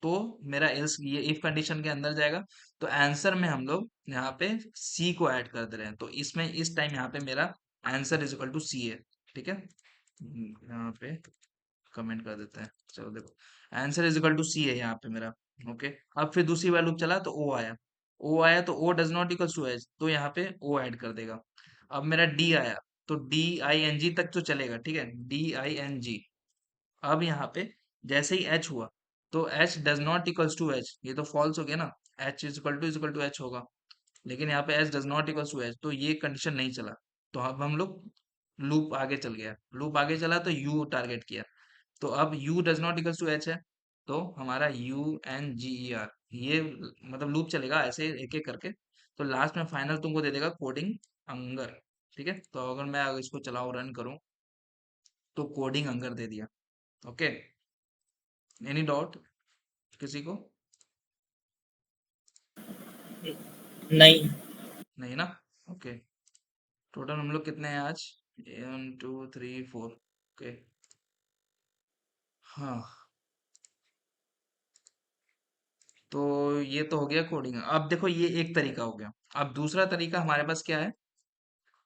तो मेरा एल्स ये इफ कंडीशन के अंदर जाएगा। तो आंसर में हम लोग यहाँ पे सी को ऐड कर दे रहे हैं, तो इसमें इस टाइम यहाँ पे मेरा answer is equal to C है। ठीक है, यहाँ पे कमेंट कर देते हैं, चलो देखो, answer is equal to C है यहाँ पे मेरा। ओके, अब फिर दूसरी बार लूप चला तो ओ आया तो O does not equal to H, तो यहाँ पे ओ ऐड कर देगा। अब मेरा डी आया, तो डी आई एन जी तक तो चलेगा, ठीक है, डी आई एन जी। अब यहाँ पे जैसे ही एच हुआ, तो H does not equals to H, ये तो फॉल्स हो गया ना, H is equal to H होगा, लेकिन यहाँ पे H does not equals to H, तो ये कंडीशन नहीं चला। तो अब हम लोग लूप आगे चल गया, लूप आगे चला तो यू टारगेट किया, तो अब u does not equals to H है, तो हमारा U N G E R, ये मतलब लूप चलेगा ऐसे एक एक करके, तो लास्ट में फाइनल तुमको दे देगा कोडिंग अंगर। ठीक है, तो अगर मैं अगर इसको चलाऊं, रन करूं, तो कोडिंग अंगर दे दिया। ओके, एनी डाउट किसी को? नहीं। नहीं ना, ओके। टोटल हम लोग कितने हैं आज, 1 2 3 4, ओके, हाँ। तो ये तो हो गया कोडिंग। अब देखो ये एक तरीका हो गया, अब दूसरा तरीका हमारे पास क्या है,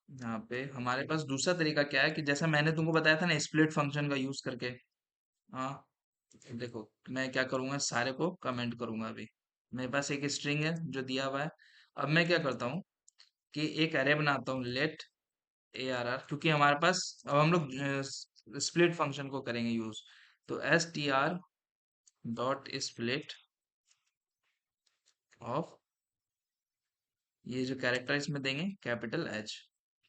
यहाँ पे हमारे पास दूसरा तरीका क्या है, कि जैसा मैंने तुमको बताया था ना स्प्लिट फंक्शन का यूज करके। हाँ, देखो मैं क्या करूंगा, सारे को कमेंट करूंगा अभी। मेरे पास एक स्ट्रिंग है जो दिया हुआ है। अब मैं क्या करता हूँ कि एक अरे बनाता हूँ, लेट ए आर आर, क्योंकि हमारे पास अब हम लोग स्प्लिट फंक्शन को करेंगे यूज। तो S T R dot split of, ये जो कैरेक्टर इसमें देंगे कैपिटल एच।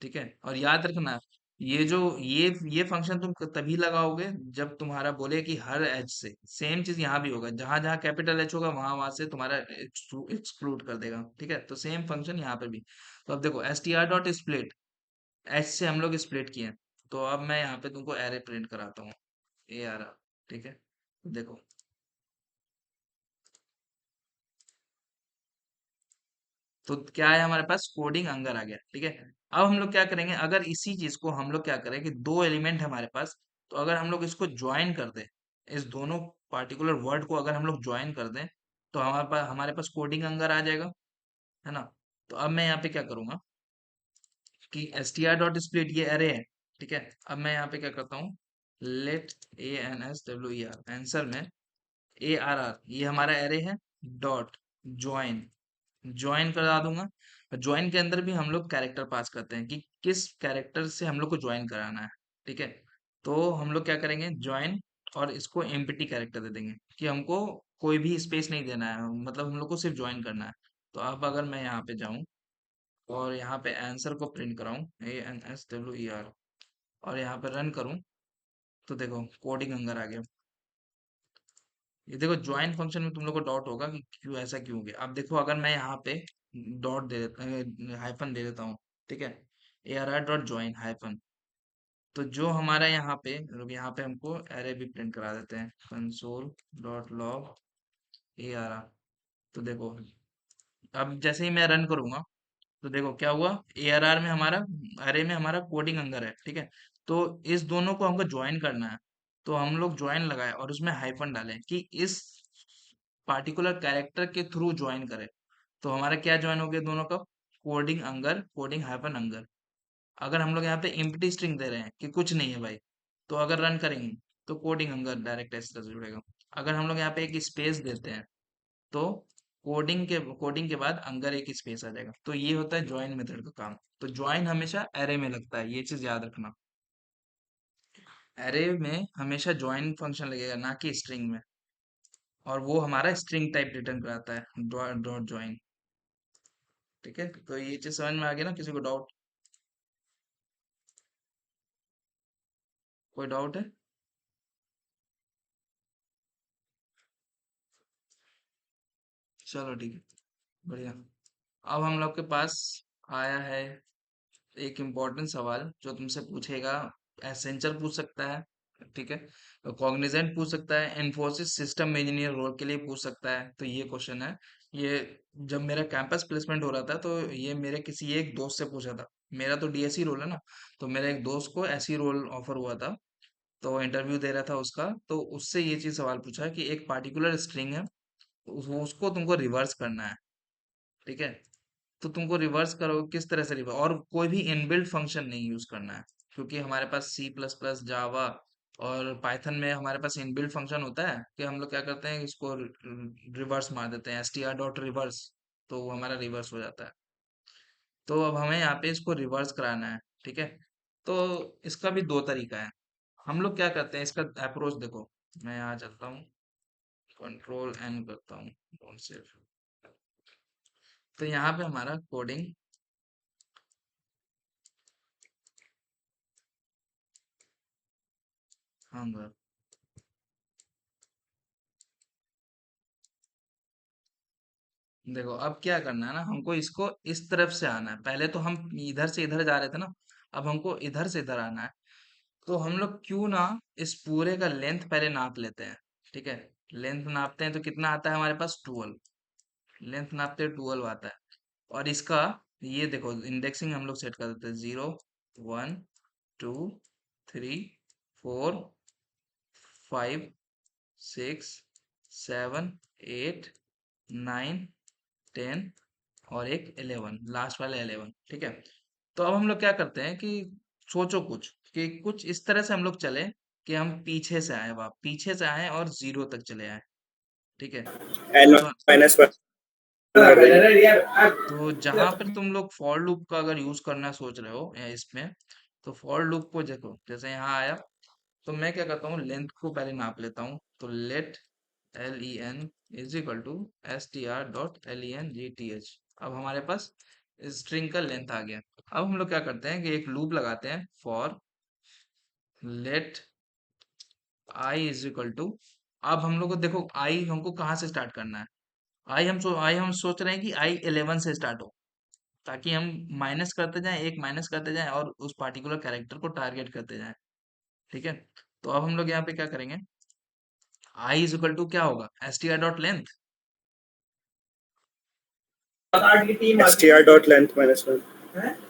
ठीक है, और याद रखना ये फंक्शन तुम तभी लगाओगे जब तुम्हारा बोले कि हर एच से सेम चीज यहाँ भी होगा, जहां जहां कैपिटल एच होगा वहां वहां से तुम्हारा एक्सक्लूड कर देगा। ठीक है, तो सेम फंक्शन यहाँ पर भी। तो अब देखो S T R dot split, H से हम लोग स्प्लिट किए, तो अब मैं यहाँ पे तुमको एरे प्रिंट कराता हूँ, ए आर आर। ठीक है, देखो तो क्या है हमारे पास, कोडिंग अंगर आ गया। ठीक है, अब हम लोग क्या करेंगे, अगर इसी चीज को हम लोग क्या करें कि दो एलिमेंट है हमारे पास, तो अगर हम लोग इसको ज्वाइन कर दें, इस दोनों पार्टिकुलर वर्ड को अगर हम लोग ज्वाइन कर दें, तो हमारे पास कोडिंग अंगर आ जाएगा, है ना। तो अब मैं यहाँ पे क्या करूंगा कि S T R dot split ये अरे है। ठीक है, अब मैं यहाँ पे क्या करता हूँ, let A N S W E R, answer में ए आर आर, ये हमारा एरे है, डॉट ज्वाइन, ज्वाइन करा दूंगा। ज्वाइन के अंदर भी हम लोग कैरेक्टर पास करते हैं कि किस कैरेक्टर से हम लोग को ज्वाइन कराना है। ठीक है, तो हम लोग क्या करेंगे, ज्वाइन, और इसको एम्प्टी कैरेक्टर दे देंगे कि हमको कोई भी स्पेस नहीं देना है, मतलब हम लोग को सिर्फ ज्वाइन करना है। तो अब अगर मैं यहाँ पे जाऊं और यहाँ पे आंसर को प्रिंट कराऊं, A N S W E R, और यहाँ पे रन करूं, तो देखो कोडिंग अंदर आ गया। ये देखो ज्वाइन फंक्शन में तुम लोग को डाउट होगा कि क्यों ऐसा क्यों हो गया। अब देखो अगर मैं यहाँ पे डॉट दे देता, हाइफन दे देता हूँ, ठीक है, ए R R dot join hyphen, तो जो हमारा यहाँ पे, रुक, यहाँ पे हमको एरे भी प्रिंट करा देते हैं, console dot log A R R. तो देखो अब जैसे ही मैं रन करूंगा, तो देखो क्या हुआ, एआरआर में हमारा, अरे में हमारा कोडिंग अंदर है। ठीक है, तो इस दोनों को हमको ज्वाइन करना है, तो हम लोग ज्वाइन लगाए और उसमें हाइफन डालें कि इस पार्टिकुलर कैरेक्टर के थ्रू ज्वाइन करें। तो हमारा क्या ज्वाइन हो गया दोनों का, कोडिंग अंगर, कोडिंग हाइफन अंगर। अगर हम लोग यहाँ पे एम्प्टी स्ट्रिंग दे रहे हैं कि कुछ नहीं है भाई, तो अगर रन करेंगे तो कोडिंग अंगर डायरेक्ट ऐसे से जुड़ेगा। अगर हम लोग यहाँ पे एक स्पेस देते हैं, तो कोडिंग के बाद अंदर एक स्पेस आ जाएगा। तो ये होता है ज्वाइन मेथड का काम। तो ज्वाइन हमेशा एरे में लगता है, ये चीज याद रखना। एरे में हमेशा ज्वाइन फंक्शन लगेगा, ना कि स्ट्रिंग में, और वो हमारा स्ट्रिंग टाइप रिटर्न कराता है, डॉट ज्वाइन। ठीक है, तो ये चीज समझ में आ गया ना, किसी को डाउट, कोई डाउट है? चलो ठीक है, बढ़िया। अब हम लोग के पास आया है एक इम्पोर्टेंट सवाल जो तुमसे पूछेगा, एसेंचर पूछ सकता है, ठीक है, कॉग्निजेंट पूछ सकता है, इन्फोसिस सिस्टम इंजीनियर रोल के लिए पूछ सकता है। तो ये क्वेश्चन है, ये जब मेरा कैंपस प्लेसमेंट हो रहा था, तो ये मेरे किसी एक दोस्त से पूछा था। मेरा तो डीएससी रोल है ना, तो मेरे एक दोस्त को ऐसी रोल ऑफर हुआ था, तो इंटरव्यू दे रहा था उसका, तो उससे ये चीज सवाल पूछा कि एक पार्टिकुलर स्ट्रिंग है, उसको तुमको रिवर्स करना है। ठीक है, तो तुमको रिवर्स करो, किस तरह से रिवर्स, और कोई भी इनबिल्ट फंक्शन नहीं यूज करना है, क्योंकि हमारे पास सी प्लस प्लस, जावा और पाइथन में हमारे पास इनबिल्ट फंक्शन होता है कि हम लोग क्या करते हैं, इसको रिवर्स मार देते हैं, S T R dot reverse, तो वो हमारा रिवर्स हो जाता है। तो अब हमें यहाँ पे इसको रिवर्स कराना है। ठीक है, तो इसका भी दो तरीका है। हम लोग क्या करते हैं, इसका अप्रोच देखो, मैं यहाँ चलता हूँ, कंट्रोल एन करता हूँ, डोंट सेव। तो यहाँ पे हमारा कोडिंग, हाँ, देखो अब क्या करना है ना, हमको इसको इस तरफ से आना है। पहले तो हम इधर से इधर जा रहे थे ना, अब हमको इधर से इधर आना है। तो हम लोग क्यों ना इस पूरे का लेंथ पहले नाप लेते हैं। ठीक है, लेंथ नापते हैं तो कितना आता है हमारे पास, 12। लेंथ नापते हैं 12 आता है। और इसका ये देखो इंडेक्सिंग हम लोग सेट कर देते हैं, 0, 1, 2, 3, 4, 5, 6, 7, 8, 9, 10 और एक 11, लास्ट वाला 11। ठीक है, तो अब हम लोग क्या करते हैं कि सोचो कुछ, कि कुछ इस तरह से हम लोग चले कि हम पीछे से आए, वाप पीछे से आए और 0 तक चले आए। ठीक है, एन तो माइनस वन कर देंगे। जहां पर तुम लोग फॉर लूप का अगर यूज करना सोच रहे हो या इसमें, तो फॉर लूप को देखो, जैसे यहाँ आया, तो मैं क्या करता हूँ, लेंथ को पहले नाप लेता हूँ। तो let L E N is equal to S T R dot L E N G T H. अब हमारे पास स्ट्रिंग का लेंथ आ गया। अब हम लोग क्या करते हैं कि एक लूप लगाते हैं, for let I is equal to, अब हम लोग को देखो आई हमको कहाँ से स्टार्ट करना है। आई हम सोच रहे हैं कि आई 11 से स्टार्ट हो, ताकि हम माइनस करते जाएं, एक माइनस करते जाएं और उस पार्टिकुलर कैरेक्टर को टारगेट करते जाएं। ठीक है, तो अब हम लोग यहाँ पे क्या करेंगे, आई इज इक्वल टू क्या होगा, S T R dot length. str dot length minus 1.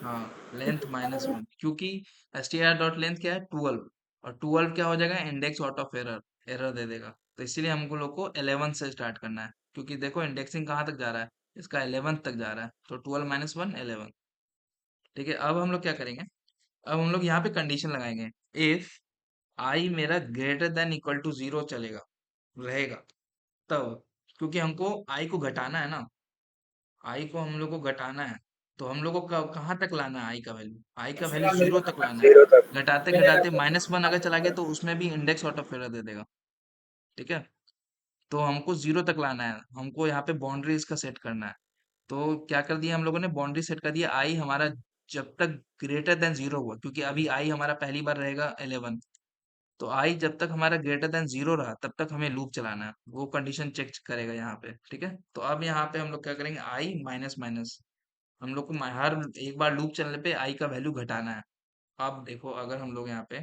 हाँ, लेंथ -1, क्योंकि str डॉट लेंथ क्या है, 12, और 12 क्या हो जाएगा, index out of error, error दे देगा। तो इसीलिए हमको लोग को 11 से स्टार्ट करना है, क्योंकि देखो इंडेक्सिंग कहाँ तक जा रहा है, इसका 11 तक जा रहा है, तो 12 - 1 11। ठीक है, अब हम लोग क्या करेंगे, अब हम लोग यहाँ पे कंडीशन लगाएंगे, इफ आई मेरा ग्रेटर देन इक्वल टू 0 चलेगा, रहेगा तब, क्योंकि हमको आई को घटाना है ना, आई को हम लोग को घटाना है, तो हम लोग को कहाँ तक लाना है, आई का वैल्यू 0 तक लाना है। 0 तक. घटाते घटाते -1 अगर चला गया तो उसमें भी इंडेक्स आउट ऑफ एरर दे देगा। ठीक है, तो हमको 0 तक लाना है, हमको यहाँ पे बाउंड्री इसका सेट करना है। तो क्या कर दिया हम लोगों ने, बाउंड्री सेट कर दिया, आई हमारा जब तक ग्रेटर देन 0 हुआ, क्योंकि अभी आई हमारा पहली बार रहेगा 11, तो आई जब तक हमारा ग्रेटर देन 0 रहा तब तक हमें लूप चलाना है, वो कंडीशन चेक करेगा यहाँ पे। ठीक है, तो अब यहाँ पे हम लोग क्या करेंगे, आई माइनस माइनस, हम लोग को हर एक बार लूप चलने पे आई का वैल्यू घटाना है। अब देखो अगर हम लोग यहाँ पे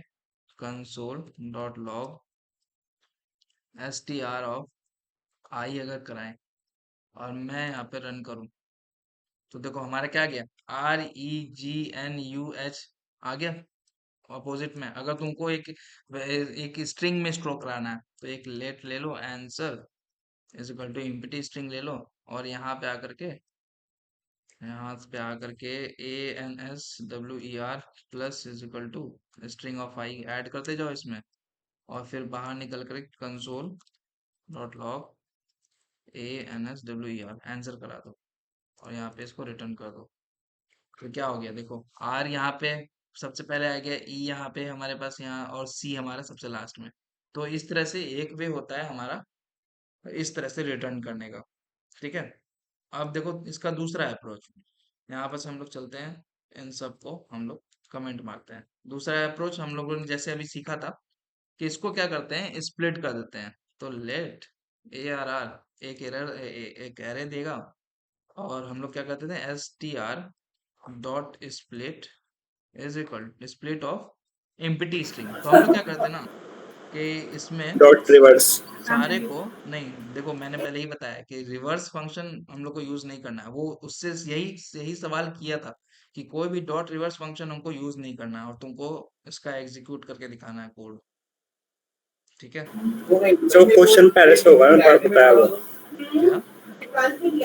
console dot log S T R of I अगर कराएं और मैं यहाँ पे रन करूँ, तो देखो हमारा क्या आ गया, REGNUH आ गया। अपोजिट में अगर तुमको एक स्ट्रिंग में स्ट्रोक कराना है, तो एक लेट ले लो, answer is equal to empty string ले लो, और यहाँ पे आकर के ANSWER plus is equal to string of I add करते जाओ इसमें, और फिर बाहर निकल कर console dot log ANSWER answer करा दो, और यहाँ पे इसको रिटर्न कर दो। तो क्या हो गया, देखो आर यहाँ पे सबसे पहले आ गया, ई यहाँ पे हमारे पास यहाँ, और सी हमारा सबसे लास्ट में। तो इस तरह से एक वे होता है हमारा इस तरह से रिटर्न करने का। ठीक है, अब देखो इसका दूसरा अप्रोच, यहाँ पर से हम लोग चलते हैं, इन सब को हम लोग कमेंट मारते हैं। दूसरा अप्रोच हम लोगों ने जैसे अभी सीखा था कि इसको क्या करते हैं, स्प्लिट कर देते हैं। तो लेट ARR एक एरे देगा, और हम लोग क्या करते थे, STR dot split is equal split of empty string. तो हम लोग क्या करते हैं ना, कि इसमें Dot reverse. सारे को नहीं, देखो मैंने पहले ही बताया कि रिवर्स फंक्शन हम लोग को यूज नहीं करना है, वो उससे यही यही सवाल किया था कि कोई भी डॉट रिवर्स फंक्शन हमको यूज नहीं करना है, और तुमको इसका एग्जीक्यूट करके दिखाना है कोड। ठीक है, जो क्वेश्चन पहले से होगा ना, बताया वो क्या,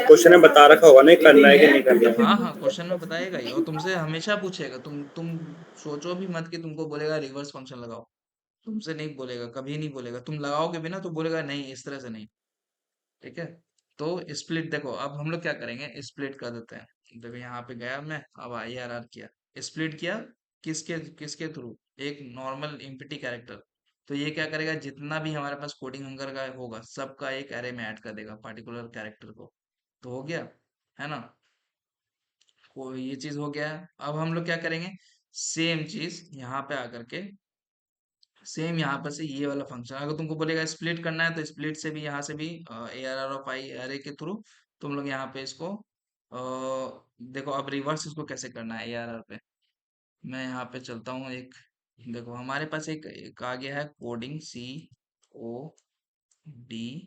क्वेश्चन में बता रखा होगा, नहीं करना है कि नहीं करना है. हाँ हाँ, क्वेश्चन में बताएगा ही, और तुमसे हमेशा पूछेगा, तुम सोचो भी मत कि तुमको बोलेगा रिवर्स फंक्शन लगाओ, तुमसे नहीं बोलेगा, कभी नहीं बोलेगा, तुम लगाओगे भी ना तो बोलेगा नहीं, इस तरह से नहीं। ठीक है, तो स्प्लिट देखो, अब हम लोग क्या करेंगे, स्प्लिट कर देते हैं। देखो यहाँ पे गया मैं, अब IRR किया, स्प्लिट किया, किसके किसके थ्रू, एक नॉर्मल एम्प्टी कैरेक्टर। तो ये क्या करेगा, जितना भी हमारे पास कोडिंग हंगर का होगा सबका एक एरे में ऐड कर देगा पार्टिकुलर कैरेक्टर को। तो हो गया, है ना, को ये चीज हो गया है। अब हम लोग क्या करेंगे, सेम चीज यहाँ पे आकर के, सेम यहाँ पर से ये वाला फंक्शन, अगर तुमको बोलेगा स्प्लिट करना है तो स्प्लिट से भी, यहाँ से भी ARR ऑफ आई एरे के थ्रू तुम लोग यहाँ पे इसको देखो, अब रिवर्स इसको कैसे करना है ARR पे, मैं यहाँ पे चलता हूँ एक, देखो हमारे पास एक आ गया है कोडिंग, CODINGHUNGER।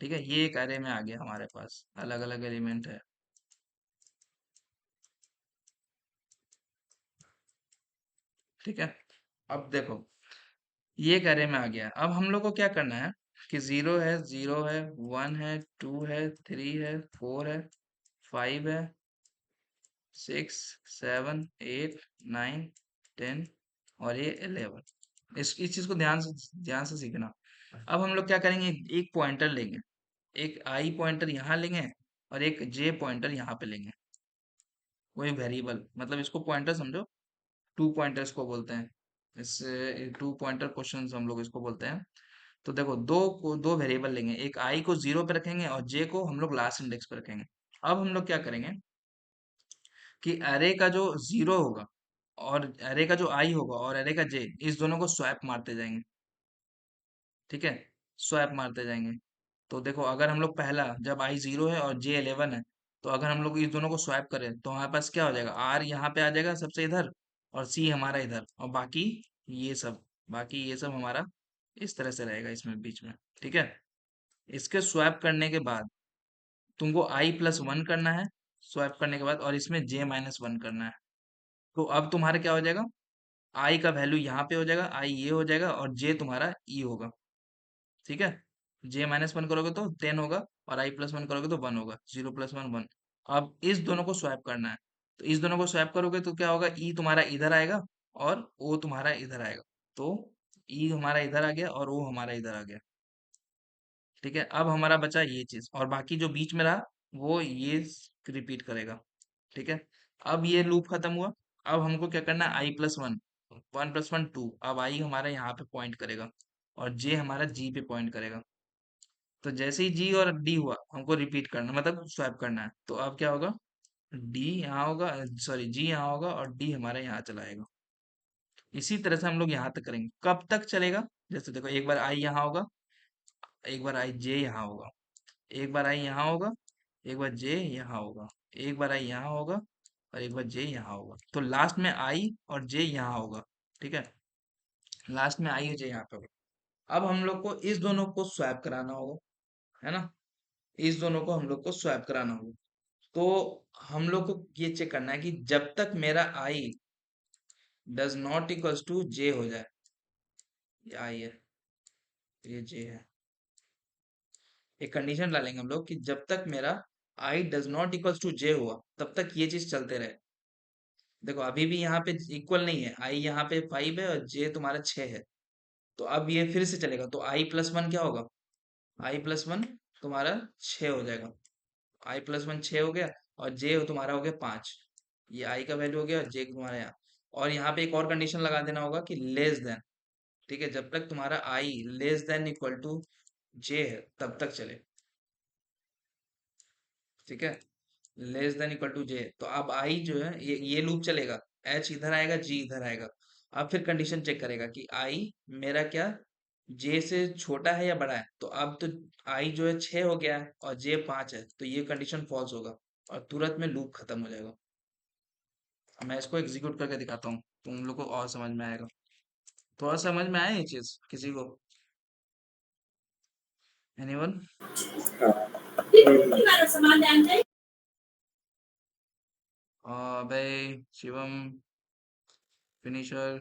ठीक है, ये एक एरे में आ गया हमारे पास, अलग अलग एलिमेंट है। ठीक है, अब देखो ये एक एरे में आ गया, अब हम लोग को क्या करना है कि 0 है 1 है 2 है 3 है 4 है 5 है 6 7 8 9 10 और ये 11। इस चीज को ध्यान से सीखना। अब हम लोग क्या करेंगे, एक पॉइंटर लेंगे, एक आई पॉइंटर यहाँ लेंगे, और एक जे पॉइंटर यहाँ पे लेंगे, कोई वेरिएबल, मतलब इसको पॉइंटर समझो, टू पॉइंटर्स को बोलते हैं, इस टू पॉइंटर क्वेश्चन हम लोग इसको बोलते हैं। तो देखो दो वेरिएबल लेंगे, एक आई को 0 पे रखेंगे और जे को हम लोग लास्ट इंडेक्स पे रखेंगे। अब हम लोग क्या करेंगे कि अरे का जो 0 होगा और अरे का जो आई होगा और अरे का जे, इस दोनों को स्वैप मारते जाएंगे। ठीक है, स्वैप मारते जाएंगे। तो देखो अगर हम लोग पहला जब आई 0 है और जे 11 है, तो अगर हम लोग इस दोनों को स्वैप करें तो हमारे पास क्या हो जाएगा, आर यहाँ पे आ जाएगा सबसे इधर और सी हमारा इधर, और ये सब बाकी ये सब हमारा इस तरह से रहेगा इसमें बीच में। ठीक है, इसके स्वैप करने के बाद तुमको i+1 करना है स्वैप करने के बाद, और इसमें j-1 करना है। तो अब तुम्हारा क्या हो जाएगा, i का वैल्यू यहाँ पे हो जाएगा, i ये हो जाएगा और j तुम्हारा e होगा। ठीक है, j-1 करोगे तो 10 होगा और i+1 करोगे तो 1 होगा, 0+1 1। अब इस दोनों को स्वैप करना है, तो इस दोनों को स्वैप करोगे तो क्या होगा, e तुम्हारा इधर आएगा और o तुम्हारा इधर आएगा। तो e हमारा इधर आ गया और o हमारा इधर आ गया। ठीक है, अब हमारा बचा ये चीज, और बाकी जो बीच में रहा वो ये रिपीट करेगा। ठीक है, अब ये लूप खत्म हुआ। अब हमको क्या करना है, i+1, 1+1 2। अब i हमारा यहाँ पे पॉइंट करेगा और j हमारा g पे पॉइंट करेगा। तो जैसे ही g और d हुआ हमको रिपीट करना, मतलब स्वैप करना है। तो अब क्या होगा, d यहाँ होगा, सॉरी g यहाँ होगा और d हमारा यहाँ चला आएगा। इसी तरह से हम लोग यहाँ तक करेंगे। कब तक चलेगा, जैसे देखो एक बार i यहाँ होगा, एक बार i j यहाँ होगा, एक बार आई यहाँ होगा, एक बार जे यहाँ होगा, एक बार आई यहाँ होगा और एक बार जे यहाँ होगा। तो लास्ट में आई और जे यहाँ होगा। ठीक है, लास्ट में आई और जे यहाँ पे होगा। अब हम लोग को इस दोनों को स्वैप कराना होगा, है ना, इस दोनों को हम लोग को स्वैप कराना होगा। तो हम लोग को ये चेक करना है कि जब तक मेरा I does not equals to J हो जाए, ये आई है, ये जे है, एक कंडीशन डालेंगे हम लोग कि जब तक मेरा I does not equals to J हुआ तब तक ये चीज चलते रहे। देखो अभी भी यहाँ पे इक्वल नहीं है, आई यहाँ पे 5 है और जे तुम्हारा 6 है। तो अब ये फिर से चलेगा, तो i+1 क्या होगा, i+1 तुम्हारा 6 हो जाएगा, i+1 6 हो गया और जे तुम्हारा हो गया 5। ये आई का वैल्यू हो गया और जे तुम्हारा यहाँ। और यहाँ पे एक और कंडीशन लगा देना होगा कि लेस देन। ठीक है, जब तक तुम्हारा आई less than equal to J है तब तक चले। ठीक है, लेस देन इक्वल टू जे। तो अब आई जो है ये लूप चलेगा, एच इधर आएगा, जी इधर आएगा। अब फिर कंडीशन चेक करेगा कि आई मेरा क्या जे से छोटा है या बड़ा है। तो अब तो आई जो है 6 हो गया है और जे 5 है, तो ये कंडीशन फॉल्स होगा और तुरंत में लूप खत्म हो जाएगा। अब मैं इसको एग्जीक्यूट करके दिखाता हूँ, तुम लोग को और समझ में आएगा। थोड़ा समझ में आया ये चीज किसी को, एनीवन? भाई शिवम, फिनिशर,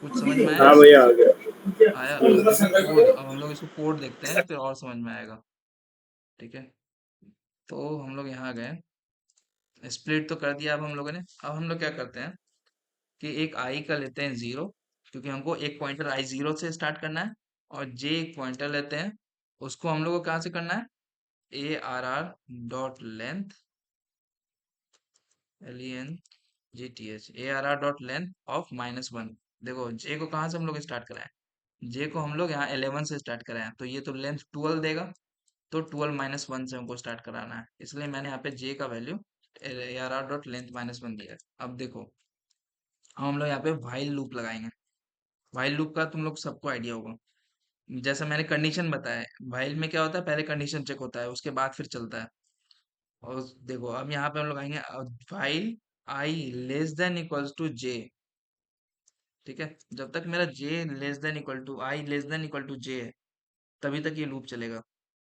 कुछ समझ में आया हाँ इसमें? भैया आ गया। आया, अब देखो कोड, अब हम लोग इसको कोड देखते हैं फिर और समझ में आएगा। ठीक है, तो हम लोग यहाँ गए, स्प्लिट तो कर दिया अब हम लोगों ने। अब हम लोग क्या करते हैं कि एक आई का लेते हैं 0, क्योंकि हमको एक पॉइंटर आई 0 से स्टार्ट करना है, और जे एक पॉइंटर लेते हैं, उसको हम लोग को कहाँ से करना है, ARR.length, LENGTH, ARR.length ऑफ -1। देखो जे को कहाँ से हम लोग स्टार्ट कराएं, जे को हम लोग यहाँ 11 से स्टार्ट कराएं, तो ये तो लेंथ 12 देगा, तो 12-1 से हमको स्टार्ट कराना है, इसलिए मैंने यहाँ पे जे का वैल्यू ARR.length -1 दिया है। अब देखो हम लोग यहाँ पे व्हाइल लूप लगाएंगे। व्हाइल लूप का तुम लोग सबको आइडिया होगा, जैसा मैंने कंडीशन बताया है, व्हाइल में क्या होता है, पहले कंडीशन चेक होता है उसके बाद फिर चलता है। और देखो अब यहाँ पे हम लोग आएंगे, while I less than equals to J. ठीक है, जब तक मेरा J less than equal to I less than equal to J है तभी तक ये लूप चलेगा।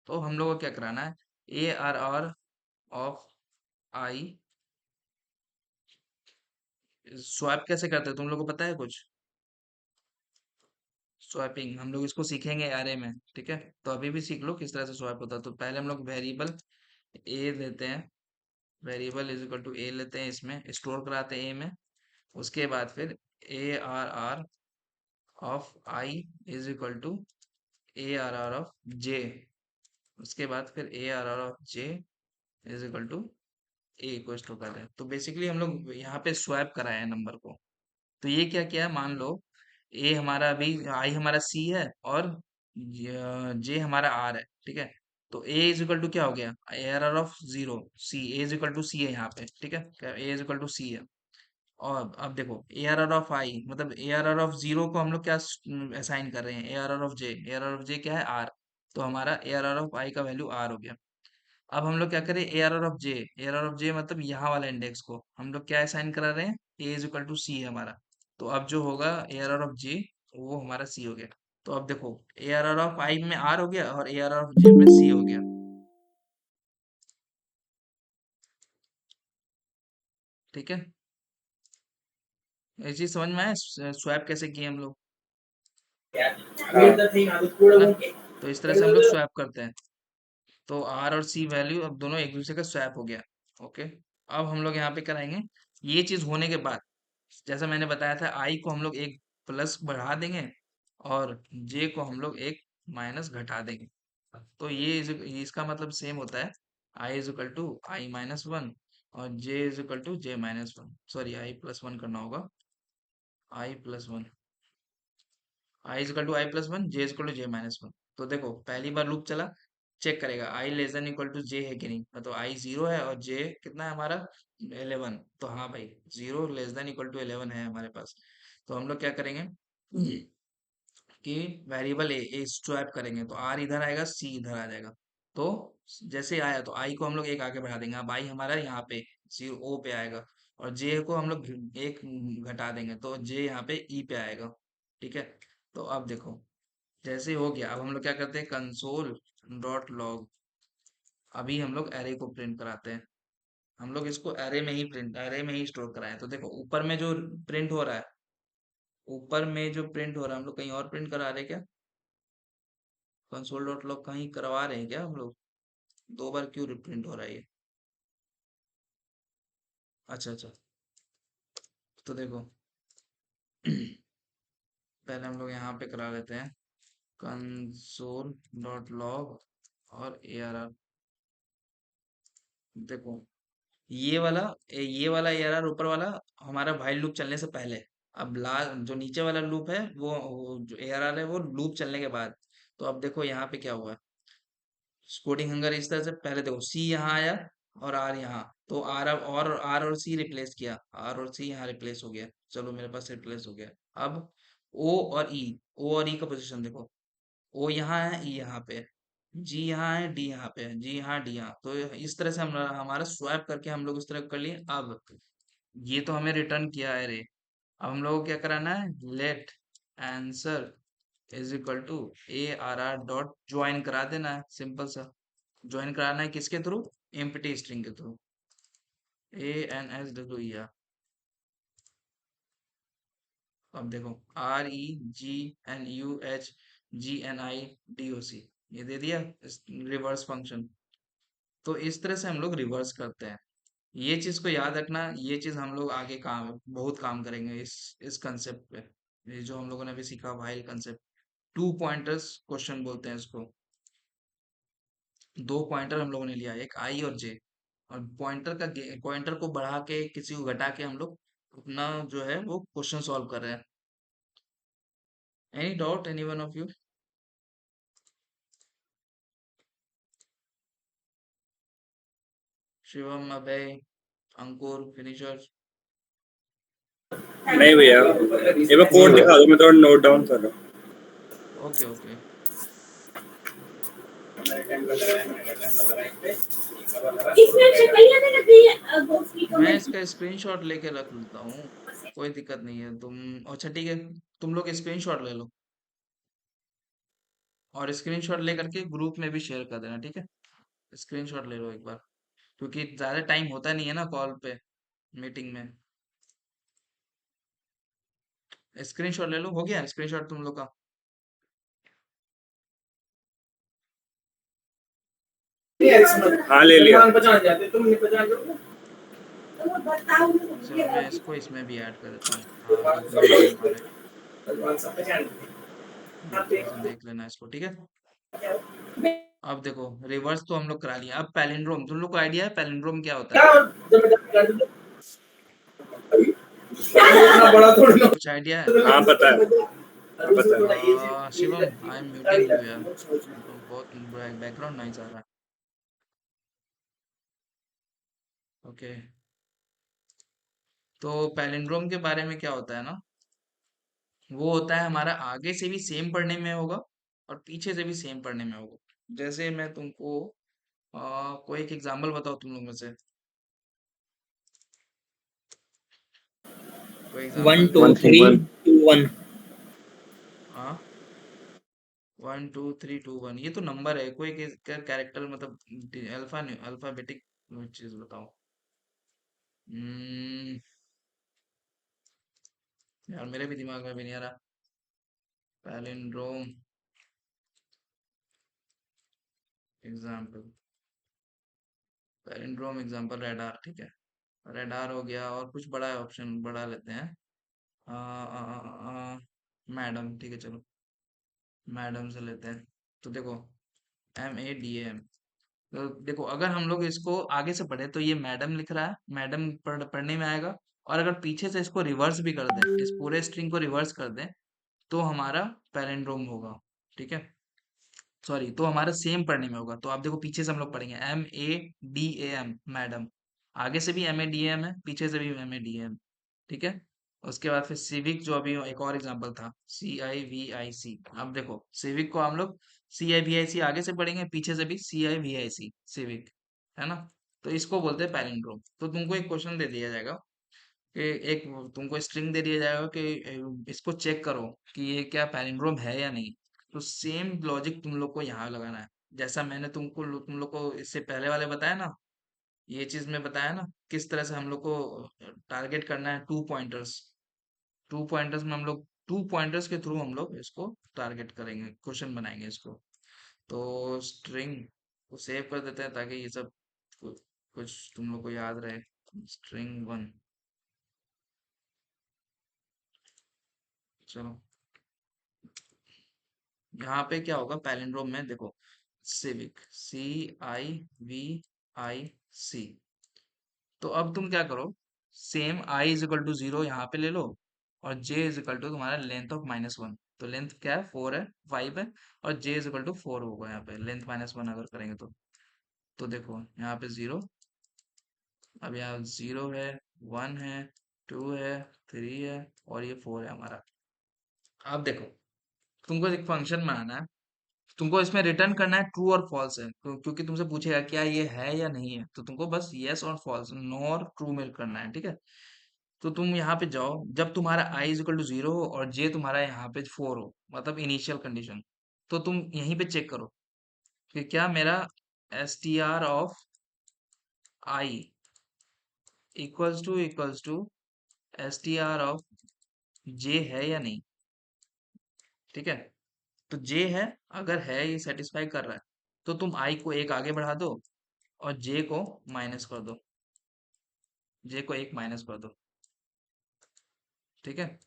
तो हम लोग को क्या कराना है, ARR ऑफ आई, स्वैप कैसे करते हैं तुम लोग को पता है कुछ, स्वैपिंग हम लोग इसको सीखेंगे एरे में। ठीक है, तो अभी भी सीख लो किस तरह से स्वैप होता है। तो पहले हम लोग वेरिएबल ए लेते हैं, वेरिएबल इज इक्वल टू ए लेते हैं, इसमें स्टोर कराते हैं ए में। उसके बाद फिर ARR of I is equal to ARR of J. उसके बाद फिर ARR of J is equal to A को स्टोर कर रहे हैं। तो बेसिकली हम लोग यहाँ पे स्वैप कराए हैं नंबर को। तो ये क्या किया है, मान लो ए हमारा अभी आई हमारा सी है और जे हमारा आर है, ठीक है। तो ए इज इक्वल टू क्या हो गया, A R R of zero C, A is equal to C है यहाँ पे, ठीक है, क्या A is equal to C है। और अब देखो A R R of I, मतलब A R R of zero को हम लोग क्या असाइन कर रहे हैं, A R R of J, A R R of J क्या है आर, तो हमारा A R R of I का वैल्यू आर हो गया। अब हम लोग क्या करें, A R R of J, A R R of J मतलब यहाँ वाला इंडेक्स को हम लोग क्या असाइन करा रहे हैं, ए इज इक्वल टू सी है हमारा। तो अब जो होगा ए आर आर ऑफ जे, वो हमारा सी हो गया। तो अब देखो ए आर आर ऑफ आई में आर हो गया और ए आर आर ऑफ जे में सी हो गया, ठीक है। ये चीज समझ में आया, स्वैप कैसे किए हम लोग, है ना। तो इस तरह से हम लोग स्वैप करते हैं। तो आर और सी वैल्यू अब दोनों एक दूसरे का स्वैप हो गया, ओके। अब हम लोग यहाँ पे कराएंगे, ये चीज होने के बाद जैसा मैंने बताया था, आई को हम लोग एक प्लस बढ़ा देंगे और जे को हम लोग एक माइनस घटा देंगे। तो ये इसका मतलब सेम होता है, I is equal to I minus one और J is equal to J minus one, sorry I plus one करना होगा, I plus one, I is equal to I plus one, J is equal to J minus one. तो देखो पहली बार लूप चला, चेक करेगा I less than equal to J है कि नहीं, तो आई जीरो है और जे कितना है हमारा 11, तो हाँ भाई zero less than equal to 11 है हमारे पास। तो हम लोग क्या करेंगे कि वेरिएबल ए स्वैप करेंगे, तो आर इधर आएगा सी इधर आ जाएगा। तो जैसे आया तो आई को हम लोग एक आगे बढ़ा देंगे, अब आई हमारा यहाँ पे जीरो ओ पे आएगा और जे को हम लोग एक घटा देंगे, तो जे यहाँ पे ई पे आएगा, ठीक है। तो अब देखो जैसे हो गया, अब हम लोग क्या करते हैं, कंसोल डॉट लॉग, अभी हम लोग एरे को प्रिंट कराते हैं। हम लोग इसको एरे में ही स्टोर कराएं। तो देखो ऊपर में जो प्रिंट हो रहा है, ऊपर में जो प्रिंट हो रहा है, हम लोग कहीं और प्रिंट करा रहे हैं क्या, कंसोल डॉट लॉग कहीं करवा रहे हैं क्या हम लोग, दो बार क्यों रिप्रिंट हो रहा है ये, अच्छा अच्छा। तो देखो पहले हम लोग यहाँ पे करा लेते हैं कंसोल डॉट लॉग और ए आर आर। देखो ये वाला ए आर आर ऊपर वाला हमारा व्हाइल लूप चलने से पहले, अब जो नीचे वाला लूप है वो जो ए आर आर है वो लूप चलने के बाद। तो अब देखो यहाँ पे क्या हुआ है, कोडिंग हंगर इस तरह से, पहले देखो सी यहाँ आया और आर यहाँ, तो आर और सी रिप्लेस किया, आर और सी यहाँ रिप्लेस हो गया, चलो मेरे पास रिप्लेस हो गया। अब ओ और ई का पोजीशन देखो, ओ यहाँ है, ई यहाँ पे है, जी यहाँ है, डी यहाँ पे है, जी यहाँ, डी यहाँ, तो इस तरह से हम हमारा स्वैप करके हम लोग इस तरह कर लिए। अब ये तो हमें रिटर्न किया है रे, अब हम लोग को क्या कराना है, let answer is equal to A R R dot join करा देना है, सिंपल सा। ज्वाइन कराना है किसके थ्रू, एम्प्टी स्ट्रिंग के through, A N S W E R. अब देखो R E G N U H G N I D O C, ये दे दिया रिवर्स फंक्शन। तो इस तरह से हम लोग रिवर्स करते हैं। ये चीज को याद रखना, ये चीज हम लोग आगे बहुत काम करेंगे इस कंसेप्ट पे, ये जो हम लोगों ने अभी सीखा while concept. Two pointers question बोलते हैं इसको, दो पॉइंटर हम लोगों ने लिया, एक आई और जे, और पॉइंटर को बढ़ा के किसी को घटा के हम लोग अपना जो है वो क्वेश्चन सॉल्व कर रहे हैं। Any doubt any one of you, Shivam, Abhay, Ankur, finisher. नहीं भैया, ये मैं नहीं कोड भैया। दिखा दो, मैं थोड़ा नोट डाउन कर रहा ओके ओके, मैं इसका स्क्रीनशॉट लेके रख लेता हूँ, कोई दिक्कत नहीं है। तुम अच्छा ठीक है, तुम लोग स्क्रीनशॉट ले लो और स्क्रीनशॉट ले करके ग्रुप में भी शेयर कर देना, ठीक है। स्क्रीनशॉट ले लो एक बार, क्योंकि ज्यादा टाइम होता नहीं है ना कॉल पे, मीटिंग में। स्क्रीनशॉट ले लो, हो गया स्क्रीनशॉट तुम लोग का, हूँ। हाँ ले लिया। चलो मैं इसको इसमें भी ऐड कर देता हूँ, हाँ अभी ग्रुप में लिंक आ रहा है, थोड़ा सा देख लेना इसको, ठीक है। अब देखो रिवर्स तो हम लोग करा लिया, अब पैलिंड्रोम, तुम लोग को आइडिया है पैलिंड्रोम क्या होता है, कुछ आइडिया है। हाँ पता है। Shivam, I am muting you यार, तो बहुत बैकग्राउंड नॉइज आ रहा है। ओके, तो पैलिंड्रोम के बारे में क्या होता है ना, वो होता है हमारा आगे से भी सेम पढ़ने में होगा और पीछे से भी सेम पढ़ने में होगा। जैसे मैं तुमको कोई एक एग्जांपल बताओ तुम लोग में से, कोई वन एग्जांपल टू दो। 1 3 1 थ्री टू वन। हाँ, 1 2 3 2 1, ये तो नंबर है, कोई कैरेक्टर मतलब अल्फाबेटिक चीज बताओ। हम्म, यार मेरे भी दिमाग में भी नहीं आ रहा। Palindrome example, palindrome example radar, ठीक है। रेडार हो गया, और कुछ बड़ा ऑप्शन बढ़ा लेते हैं। मैडम, ठीक है चलो, मैडम से लेते हैं। तो देखो, MADAM, तो देखो अगर हम लोग इसको आगे से पढ़े तो ये मैडम लिख रहा है, मैडम पढ़ने में आएगा। और अगर पीछे से इसको रिवर्स भी कर दें, इस पूरे स्ट्रिंग को रिवर्स कर दें, तो हमारा पैलिंड्रोम होगा, ठीक है। सॉरी, तो हमारा सेम पढ़ने में होगा। तो आप देखो पीछे से हम लोग पढ़ेंगे MADAM, मैडम। आगे से भी MADAM है, पीछे से भी MADAM, ठीक है। उसके बाद फिर सिविक, जो अभी एक और एग्जांपल था, CIVIC। अब देखो सिविक को हम लोग CIVIC आगे से पढ़ेंगे, पीछे से भी CIVIC, सिविक, है ना। तो इसको बोलते हैं पैलिंड्रोम। तो तुमको एक क्वेश्चन दे दिया जाएगा कि एक तुमको स्ट्रिंग दे दिया जाएगा कि इसको चेक करो कि ये क्या पैलिंड्रोम है या नहीं। तो सेम लॉजिक तुम लोग को यहाँ लगाना है, जैसा मैंने तुम लोग को इससे पहले वाले बताया ना, ये चीज में बताया ना, किस तरह से हम लोग को टारगेट करना है। 2 पॉइंटर्स, 2 पॉइंटर्स में हम लोग 2 पॉइंटर्स के थ्रू हम लोग इसको टारगेट करेंगे, क्वेश्चन बनाएंगे इसको। तो स्ट्रिंग को सेव कर देते हैं ताकि ये सब कुछ तुम लोग को याद रहे। string 1, चलो। यहाँ पे क्या होगा पैलिंड्रोम में, देखो सिविक, CIVIC। तो अब तुम क्या करो, सेम I = 0 यहाँ पे ले लो, और J = तुम्हारा लेंथ ऑफ -1। तो लेंथ क्या है, 4 है, 5 है, और J = 4 होगा यहाँ पे, लेंथ -1 अगर करेंगे तो देखो यहाँ पे 0, अब यहाँ 0 है, 1 है, 2 है, 3 है, और ये 4 है हमारा। अब देखो तुमको एक फंक्शन बनाना है, तुमको इसमें रिटर्न करना है ट्रू और फॉल्स है, क्योंकि तुमसे पूछेगा क्या ये है या नहीं है, तो तुमको बस यस और फॉल्स, नो और ट्रू में करना है, ठीक है। तो तुम यहाँ पे जाओ, जब तुम्हारा I = 0 हो और J तुम्हारा यहाँ पे 4 हो, मतलब इनिशियल कंडीशन, तो तुम यहीं पे चेक करो कि क्या मेरा str(i) = str(j) है या नहीं, ठीक है। तो J है, अगर है ये सेटिस्फाई कर रहा है, तो तुम I को 1 आगे बढ़ा दो और J को माइनस कर दो, J को 1 माइनस कर दो, ठीक है।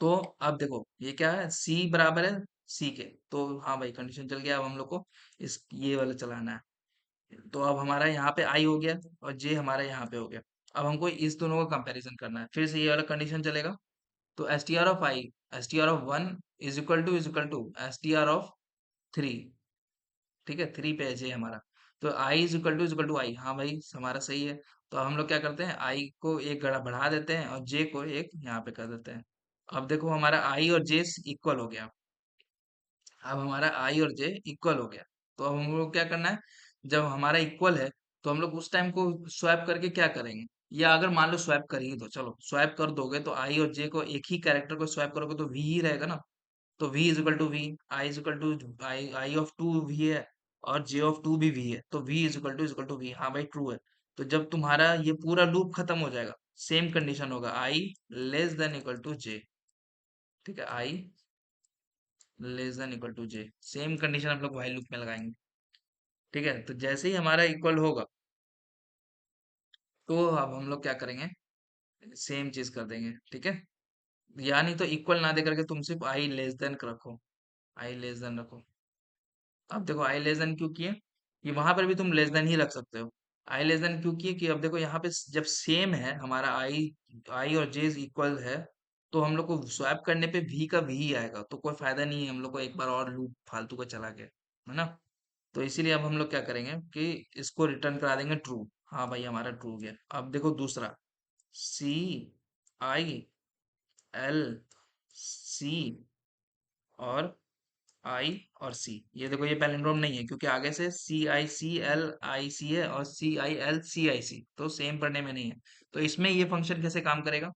तो अब देखो ये क्या है, C बराबर है C के, तो हाँ भाई कंडीशन चल गया। अब हम लोग को इस ये वाला चलाना है। तो अब हमारा यहाँ पे I हो गया और J हमारा यहाँ पे हो गया। अब हमको इस दोनों का कंपैरिजन करना है, फिर से ये वाला कंडीशन चलेगा। तो str(i) str(1) = str(3), ठीक है, 3 पे है J हमारा। तो I = I, हाँ भाई हमारा सही है। तो हम लोग क्या करते हैं, I को एक गड़ा बढ़ा देते हैं और J को एक यहाँ पे कर देते हैं। अब देखो हमारा I और J इक्वल हो गया। अब हमारा I और J इक्वल हो गया। तो अब हम लोग क्या करना है, जब हमारा इक्वल है तो हम लोग उस टाइम को स्वैप करके क्या करेंगे, या अगर मान लो स्वैप कर ही दो, चलो स्वैप कर दोगे तो I और J को एक ही कैरेक्टर को स्वैप करोगे तो V ही रहेगा ना। तो V = V, I of 2 V है, और J ऑफ 2 भी V है, तो V = V, हाँ भाई ट्रू है। तो जब तुम्हारा ये पूरा लूप खत्म हो जाएगा, सेम कंडीशन होगा I j, ठीक है, I j, सेम कंडीशन हम लोग व्हाइल लूप में लगाएंगे, ठीक है। तो जैसे ही हमारा इक्वल होगा, तो अब हम लोग क्या करेंगे, सेम चीज कर देंगे, ठीक है। या नहीं तो इक्वल ना दे करके तुम सिर्फ I < रखो, I < रखो। अब देखो I < क्यों किए, कि वहां पर भी तुम लेस देन ही रख सकते हो। I < क्यों किए कि अब देखो यहाँ पे जब सेम है हमारा I और J इक्वल है, तो हम लोग को स्वैप करने पे v का v ही आएगा, तो कोई फायदा नहीं है हम लोग को एक बार और लूप फालतू का चला के, है ना। तो इसीलिए अब हम लोग क्या करेंगे कि इसको रिटर्न करा देंगे ट्रू। हाँ भाई हमारा ट्रू हो गया। अब देखो दूसरा, CILC और आई और सी, ये देखो ये पैलिंड्रोम नहीं है क्योंकि आगे से CICLIC है और CILCIC, तो सेम पढ़ने में नहीं है। तो इसमें ये फंक्शन कैसे काम करेगा,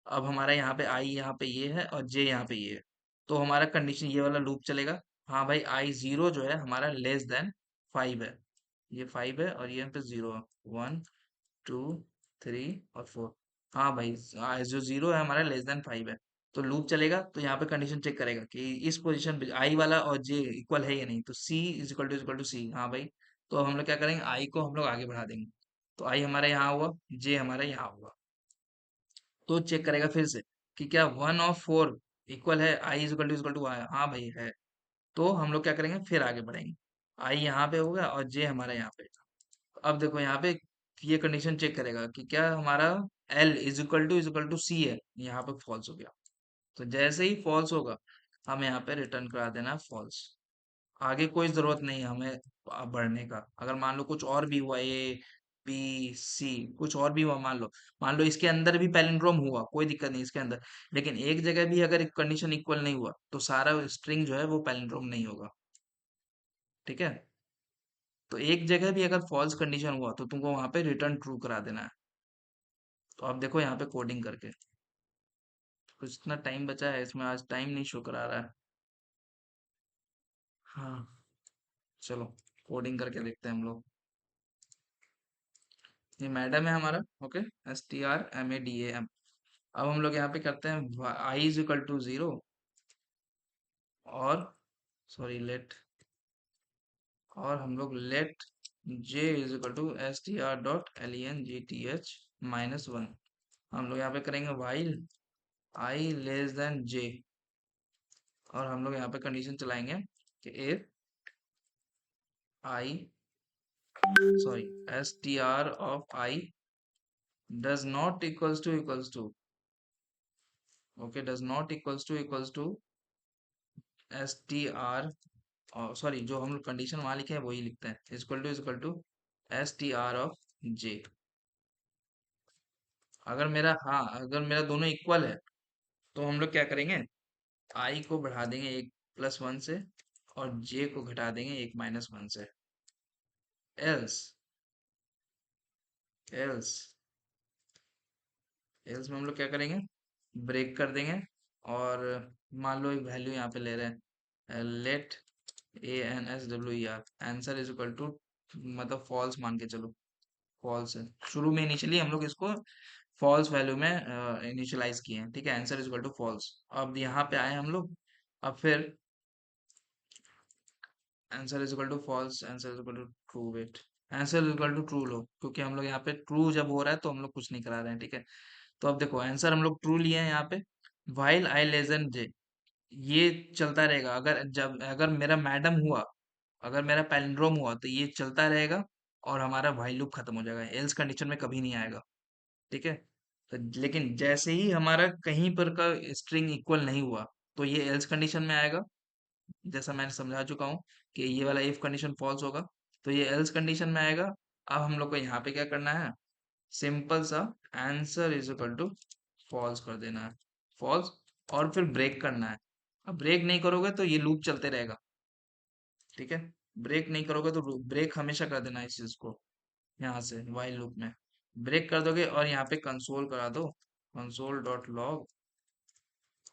अब हमारा यहाँ पे आई यहाँ पे ये है और जे यहाँ पे ये है, तो हमारा कंडीशन ये वाला लूप चलेगा। हाँ भाई I0 जो है हमारा लेस देन 5 है, ये 5 है और ये यहाँ पे 0 है, 1 2 3 और 4। हाँ भाई जो 0 है हमारा लेस देन 5 है, तो लूप चलेगा। तो यहाँ पे कंडीशन चेक करेगा कि इस पोजीशन पे आई वाला और जे इक्वल है या नहीं, तो सी इज इक्वल टू सी। हाँ भाई, तो हम लोग क्या करेंगे, आई को हम लोग आगे बढ़ा देंगे, तो आई हमारा यहाँ हुआ, जे हमारा यहाँ हुआ। तो चेक करेगा फिर से कि क्या 1 और 4 इक्वल है, आई इज इक्वल टू हाँ भाई है। तो हम लोग क्या करेंगे, फिर आगे बढ़ेंगे, आई यहाँ पे होगा और जे हमारा यहाँ पे। अब देखो यहाँ पे ये कंडीशन चेक करेगा कि क्या हमारा L is equal to C है, यहाँ पे फॉल्स हो गया। तो जैसे ही फॉल्स होगा हमें यहाँ पे रिटर्न करा देना फॉल्स। आगे कोई जरूरत नहीं है हमें बढ़ने का। अगर मान लो कुछ और भी हुआ, A B C कुछ और भी हुआ, मान लो इसके अंदर भी पैलिंड्रोम हुआ, कोई दिक्कत नहीं इसके अंदर, लेकिन एक जगह भी अगर कंडीशन इक्वल नहीं हुआ तो सारा स्ट्रिंग जो है वो पैलिंड्रोम नहीं होगा, ठीक है। तो एक जगह भी अगर फॉल्स कंडीशन हुआ तो तुमको वहां पे रिटर्न ट्रू करा देना है। तो अब देखो यहाँ पे कोडिंग करके, कुछ इतना टाइम बचा है इसमें, आज टाइम नहीं शो करा रहा है। हाँ चलो कोडिंग करके देखते हैं हम लोग। ये मैडम है हमारा, ओके, STRMADAM। अब हम लोग यहाँ पे करते हैं I इज इक्वल टू 0 और सॉरी लेट, और हम लोग let J is equal to STR.LENGTH-1। हम लोग यहाँ पे करेंगे while I less than J, और हम लोग यहाँ पे कंडीशन चलाएंगे कि if I sorry STR of I does not equals to okay does not equals to STR, और सॉरी जो हम लोग कंडीशन वहां लिखे हैं वही लिखते हैं, equal to STR of J। अगर मेरा, हाँ अगर मेरा दोनों इक्वल है तो हम लोग क्या करेंगे, I को बढ़ा देंगे 1+1 से और J को घटा देंगे 1-1 से। एल्स एल्स एल्स में हम लोग क्या करेंगे, ब्रेक कर देंगे, और मान लो एक वैल्यू यहाँ पे ले रहे हैं, let ANSWER answer is equal to, मतलब फॉल्स मान के चलो, फॉल्स है। शुरू में इनिशियली हम लोग इसको फॉल्स वैल्यू में इनिशियलाइज किए हैं, ठीक है, answer is equal to false. अब यहाँ पे आए हम लोग, अब फिर answer is equal to false, answer is equal to true, wait, answer is equal to true लो, क्योंकि हम लोग यहाँ पे ट्रू जब हो रहा है तो हम लोग कुछ नहीं करा रहे हैं, ठीक है। तो अब देखो आंसर हम लोग ट्रू लिए हैं यहाँ पे, वाइल आई लेस देन जे, ये चलता रहेगा। अगर मेरा मैडम हुआ, अगर मेरा पैलिंड्रोम हुआ तो ये चलता रहेगा और हमारा व्हाइल लूप खत्म हो जाएगा, एल्स कंडीशन में कभी नहीं आएगा, ठीक है। तो लेकिन जैसे ही हमारा कहीं पर का स्ट्रिंग इक्वल नहीं हुआ तो ये एल्स कंडीशन में आएगा, जैसा मैंने समझा चुका हूँ कि ये वाला इफ कंडीशन फॉल्स होगा तो ये एल्स कंडीशन में आएगा। अब हम लोग को यहाँ पे क्या करना है, सिंपल सा answer is equal to false कर देना है, फॉल्स, और फिर ब्रेक करना है। अब ब्रेक नहीं करोगे तो ये लूप चलते रहेगा, ठीक है। ब्रेक नहीं करोगे तो ब्रेक हमेशा कर देना इस चीज को, यहाँ से वाइल लूप में ब्रेक कर दोगे और यहाँ पे कंसोल करा दो, कंसोल डॉट लॉग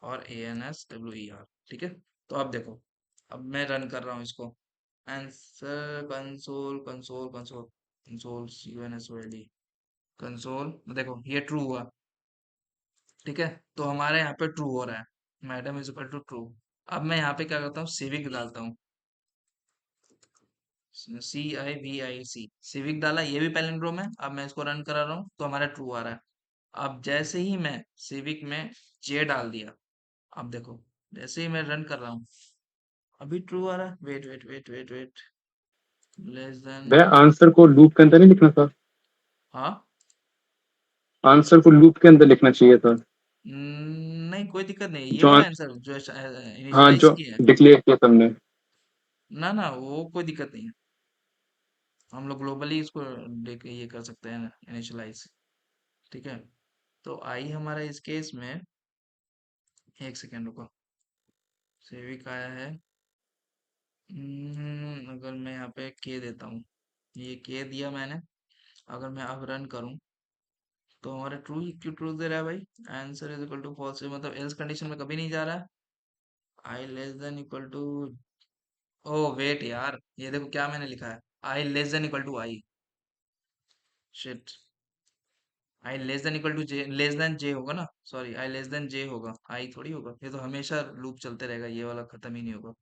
और ANSWER, ठीक है। तो अब देखो, अब मैं रन कर रहा हूँ इसको, answer console console console console CONSOLE console, देखो ये ट्रू हुआ, ठीक है। तो हमारे यहाँ पे ट्रू हो रहा है, madam is equal to true. अब मैं यहाँ पे क्या करता हूँ, सिविक डालता हूँ, CIVIC, सिविक डाला, ये भी पैलिंड्रोम है। अब मैं इसको रन करा रहा हूँ तो हमारा ट्रू आ रहा है। अब जैसे ही मैं सिविक में जे डाल दिया, अब देखो जैसे ही मैं रन कर रहा हूँ अभी ट्रू आ रहा है, wait wait wait wait wait, less than, भैया आंसर को लूप के अंदर नहीं लिखना था, हाँ आंसर को लूप के अंदर लिखना चाहिए था। नहीं कोई दिक्कत नहीं, ये जो वाला आंसर जो हाँ, इनिशियलाइज जो किया है। डिक्लेयर किया तुमने। ना ना वो कोई दिक्कत नहीं है, हम लोग ग्लोबली इसको ये कर सकते हैं इनिशियलाइज। ठीक है, तो आई हमारा इस केस में, एक सेकेंड रुको, सेविक आया है। अगर मैं यहाँ पे के देता हूँ, ये के दिया मैंने, अगर मैं अब रन करूँ तो हमारा ट्रू क्यों ट्रू दे रहा है भाई? Answer is equal to false, मतलब एल्स कंडीशन में कभी नहीं जा रहा है। I less than equal to, oh wait यार, ये देखो क्या मैंने लिखा है, I less than equal to I, shit, I less than equal to J, less than J होगा ना, sorry I less than J होगा, आई थोड़ी होगा, ये तो हमेशा लूप चलते रहेगा, ये वाला खत्म ही नहीं होगा।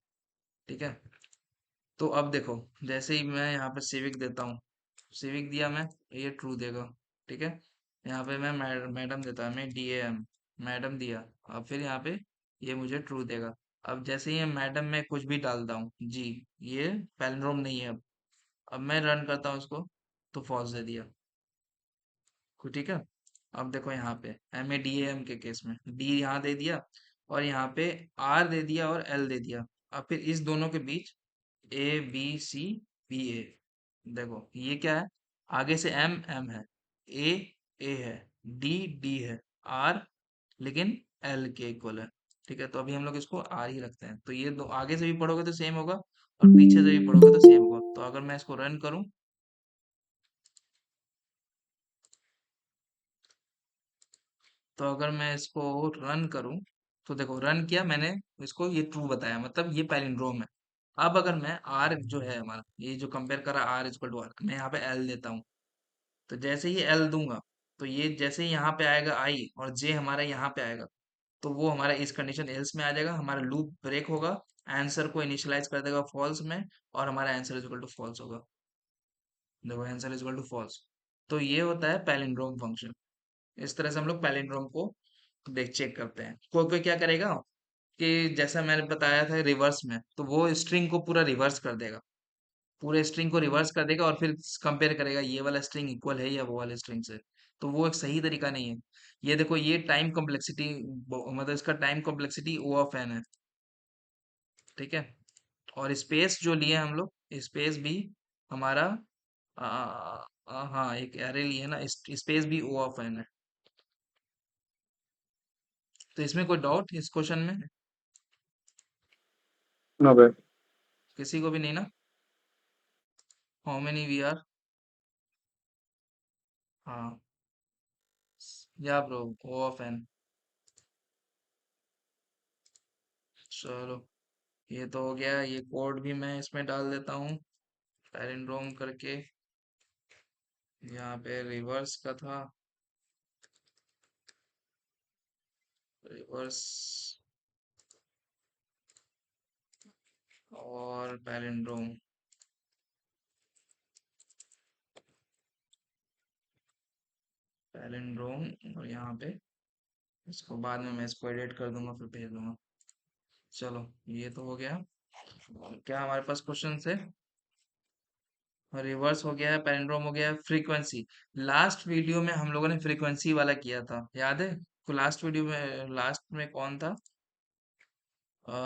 ठीक है, तो अब देखो, जैसे ही मैं यहाँ पे सिविक देता हूँ, सिविक दिया मैं, ये ट्रू देगा। ठीक है, यहाँ पे मैं मैडम देता हूँ, मैं DAM मैडम दिया, अब फिर यहाँ पे ये मुझे ट्रू देगा। अब जैसे ही ये मैडम में कुछ भी डालता हूँ जी, ये पैलिंड्रोम नहीं है। अब मैं रन करता हूँ इसको, तो फॉल्स दे दिया। ठीक है, अब देखो यहाँ पे MADAM के केस में डी यहाँ दे दिया, और यहाँ पे आर दे दिया और एल दे दिया। अब फिर इस दोनों के बीच ABCBA, देखो ये क्या है, आगे से M है, A है, D है, R लेकिन L के इक्वल है। ठीक है, तो अभी हम लोग इसको R ही रखते हैं, तो ये दो आगे से भी पढ़ोगे तो सेम होगा, और पीछे से भी पढ़ोगे तो सेम होगा। तो अगर मैं इसको रन करूं, तो अगर मैं इसको रन करूं, तो देखो रन किया मैंने, इसको ये ट्रू बताया, मतलब ये पैलिंड्रोम है। अब अगर मैं आर जो है हमारा, ये जो कंपेयर करा आर इक्वल टू आर, मैं यहाँ पे एल देता हूँ, तो जैसे ही एल दूंगा, तो ये जैसे ही यहाँ पे आएगा आई, और जे हमारा यहाँ पे आएगा, तो वो हमारा इस कंडीशन एल्स में आ जाएगा, हमारा लूप ब्रेक होगा, आंसर को इनिशियलाइज कर देगा फॉल्स में, और हमारा answer is equal to false होगा। देखो answer is equal to false. तो ये होता है पैलिंड्रोम फंक्शन। इस तरह से हम लोग पैलिंड्रोम को देख चेक करते हैं। कोई कोई क्या करेगा कि जैसा मैंने बताया था रिवर्स में, तो वो स्ट्रिंग को पूरा रिवर्स कर देगा, पूरे स्ट्रिंग को रिवर्स कर देगा, और फिर कंपेयर करेगा ये वाला स्ट्रिंग इक्वल है या वो वाले स्ट्रिंग से। तो वो एक सही तरीका नहीं है। ये देखो ये टाइम कॉम्प्लेक्सिटी, मतलब इसका time complexity O of n है। ठीक है, और स्पेस जो लिए हम लोग, स्पेस भी हमारा हाँ एक एरे लिए ना, स्पेस भी O ऑफ n है। तो इसमें कोई डाउट इस क्वेश्चन में नो भाई। किसी को भी नहीं ना? हाउ मेनी वी आर, हाँ, या ब्रो O ऑफ n। चलो ये तो हो गया, ये कोड भी मैं इसमें डाल देता हूँ पैलिंड्रोम करके, यहाँ पे रिवर्स का था, रिवर्स और पैलिंड्रोम, पैलिंड्रोम, और यहाँ पे इसको बाद में मैं इसको एडिट कर दूंगा, फिर भेज दूंगा। चलो ये तो हो गया। क्या हमारे पास क्वेश्चन है? रिवर्स हो गया है, पैलिंड्रोम हो गया है, फ्रीक्वेंसी। लास्ट वीडियो में हम लोगों ने फ्रीक्वेंसी वाला किया था, याद है? तो लास्ट वीडियो में, लास्ट में कौन था?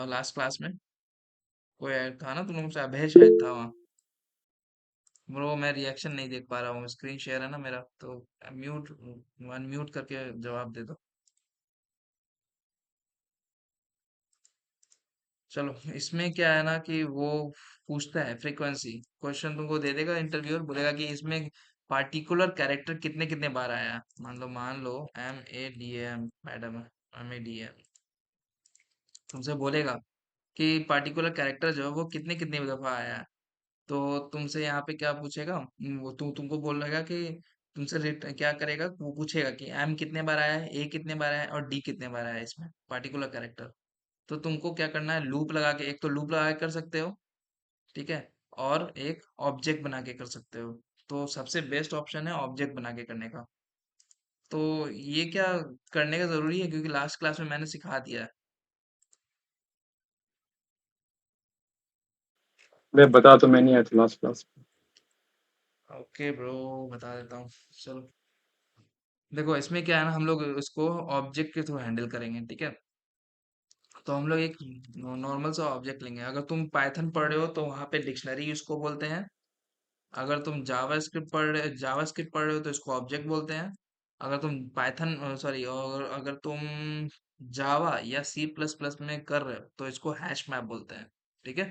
लास्ट क्लास में कोई ऐड था ना तुम लोगों से, अभय शायद था वहाँ। ब्रो मैं रिएक्शन नहीं देख पा रहा हूँ, स्क्रीन शेयर है ना मेरा, तो म्यूट, अनम्यूट करके जवाब दे दो। चलो इसमें क्या है ना कि वो पूछता है फ्रीक्वेंसी, क्वेश्चन तुमको दे देगा इंटरव्यूअर, बोलेगा कि इसमें पार्टिकुलर कैरेक्टर कितने कितने बार आया है। मान लो MADM मैडम है, MADM तुमसे बोलेगा कि पार्टिकुलर कैरेक्टर जो है वो कितने कितने दफा आया है। तो तुमसे यहाँ पे क्या पूछेगा, वो तुमको बोलेगा कि तुमसे रेट क्या करेगा, वो पूछेगा कि M कितने बार आया है, A कितने बार आया है, और D कितने बार आया है इसमें पार्टिकुलर कैरेक्टर। तो तुमको क्या करना है, लूप लगा के, एक तो लूप लगा के कर सकते हो, ठीक है, और एक ऑब्जेक्ट बना के कर सकते हो। तो सबसे बेस्ट ऑप्शन है ऑब्जेक्ट बना के करने का। तो ये क्या करने का जरूरी है, क्योंकि लास्ट क्लास में मैंने सिखा दिया है। मैं बता तो मैं नहीं आया था लास्ट क्लास। ओके ब्रो, बता देता हूँ। चलो देखो इसमें क्या है ना, हम लोग इसको ऑब्जेक्ट के थ्रू हैंडल करेंगे, ठीक है। तो हम लोग एक नॉर्मल सा ऑब्जेक्ट लेंगे। अगर तुम पाइथन पढ़ रहे हो तो वहां पे डिक्शनरी उसको बोलते हैं। अगर तुम जावास्क्रिप्ट पढ़ रहे हो तो इसको ऑब्जेक्ट बोलते हैं। अगर तुम पाइथन सॉरी, और अगर तुम जावा या सी प्लस प्लस में कर रहे हो तो इसको हैश मैप बोलते हैं, ठीक है।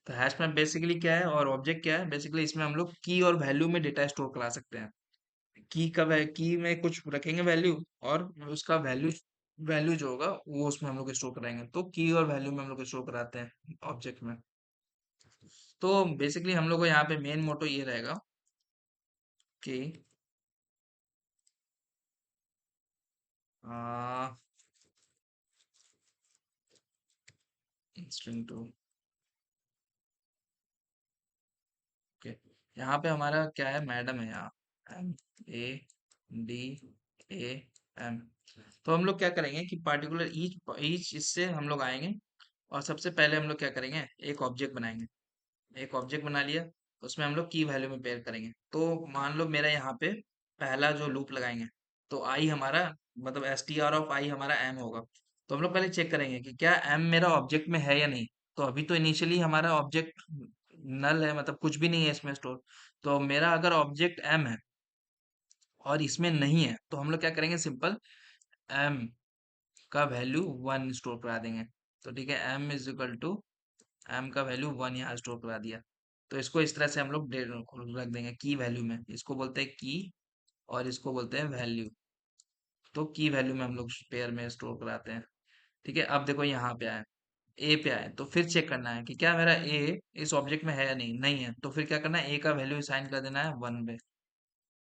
तो हैश मैप बेसिकली क्या है और ऑब्जेक्ट क्या है, बेसिकली इसमें हम लोग की और वैल्यू में डेटा स्टोर करा सकते हैं। की में कुछ रखेंगे वैल्यू, और उसका वैल्यू वैल्यू जो होगा वो उसमें हम लोग स्टोर कराएंगे। तो की और वैल्यू में हम लोग स्टोर कराते हैं ऑब्जेक्ट में। तो बेसिकली हम लोग को यहाँ पे मेन मोटो ये रहेगा कि स्ट्रिंग टू, ओके। यहाँ पे हमारा क्या है, मैडम है यहाँ, MADAM। तो हम लोग क्या करेंगे कि पार्टिकुलर ईच ईच इससे हम लोग आएंगे, और सबसे पहले हम लोग क्या करेंगे, एक ऑब्जेक्ट बनाएंगे। एक ऑब्जेक्ट बना लिया, उसमें हम लोग की वैल्यू में पेयर करेंगे। तो मान लो मेरा यहाँ पे पहला जो लूप लगाएंगे, तो आई हमारा मतलब str(i) हमारा m होगा। तो हम लोग पहले चेक करेंगे कि क्या m मेरा ऑब्जेक्ट में है या नहीं। तो अभी तो इनिशियली हमारा ऑब्जेक्ट नल है, मतलब कुछ भी नहीं है इसमें स्टोर। तो मेरा अगर ऑब्जेक्ट m है और इसमें नहीं है, तो हम लोग क्या करेंगे, सिंपल m का वैल्यू 1 स्टोर करा देंगे। तो ठीक है, m is equal to m का वैल्यू 1 यहाँ स्टोर करा दिया। तो इसको इस तरह से हम लोग रख देंगे की वैल्यू में। इसको बोलते हैं की और इसको बोलते हैं वैल्यू। तो की वैल्यू में हम लोग पेयर में स्टोर कराते हैं, ठीक है। अब देखो यहाँ पे आए, ए पे आए, तो फिर चेक करना है कि क्या मेरा ए इस ऑब्जेक्ट में है या नहीं। नहीं है तो फिर क्या करना है, ए का वैल्यू असाइन कर देना है 1 पे।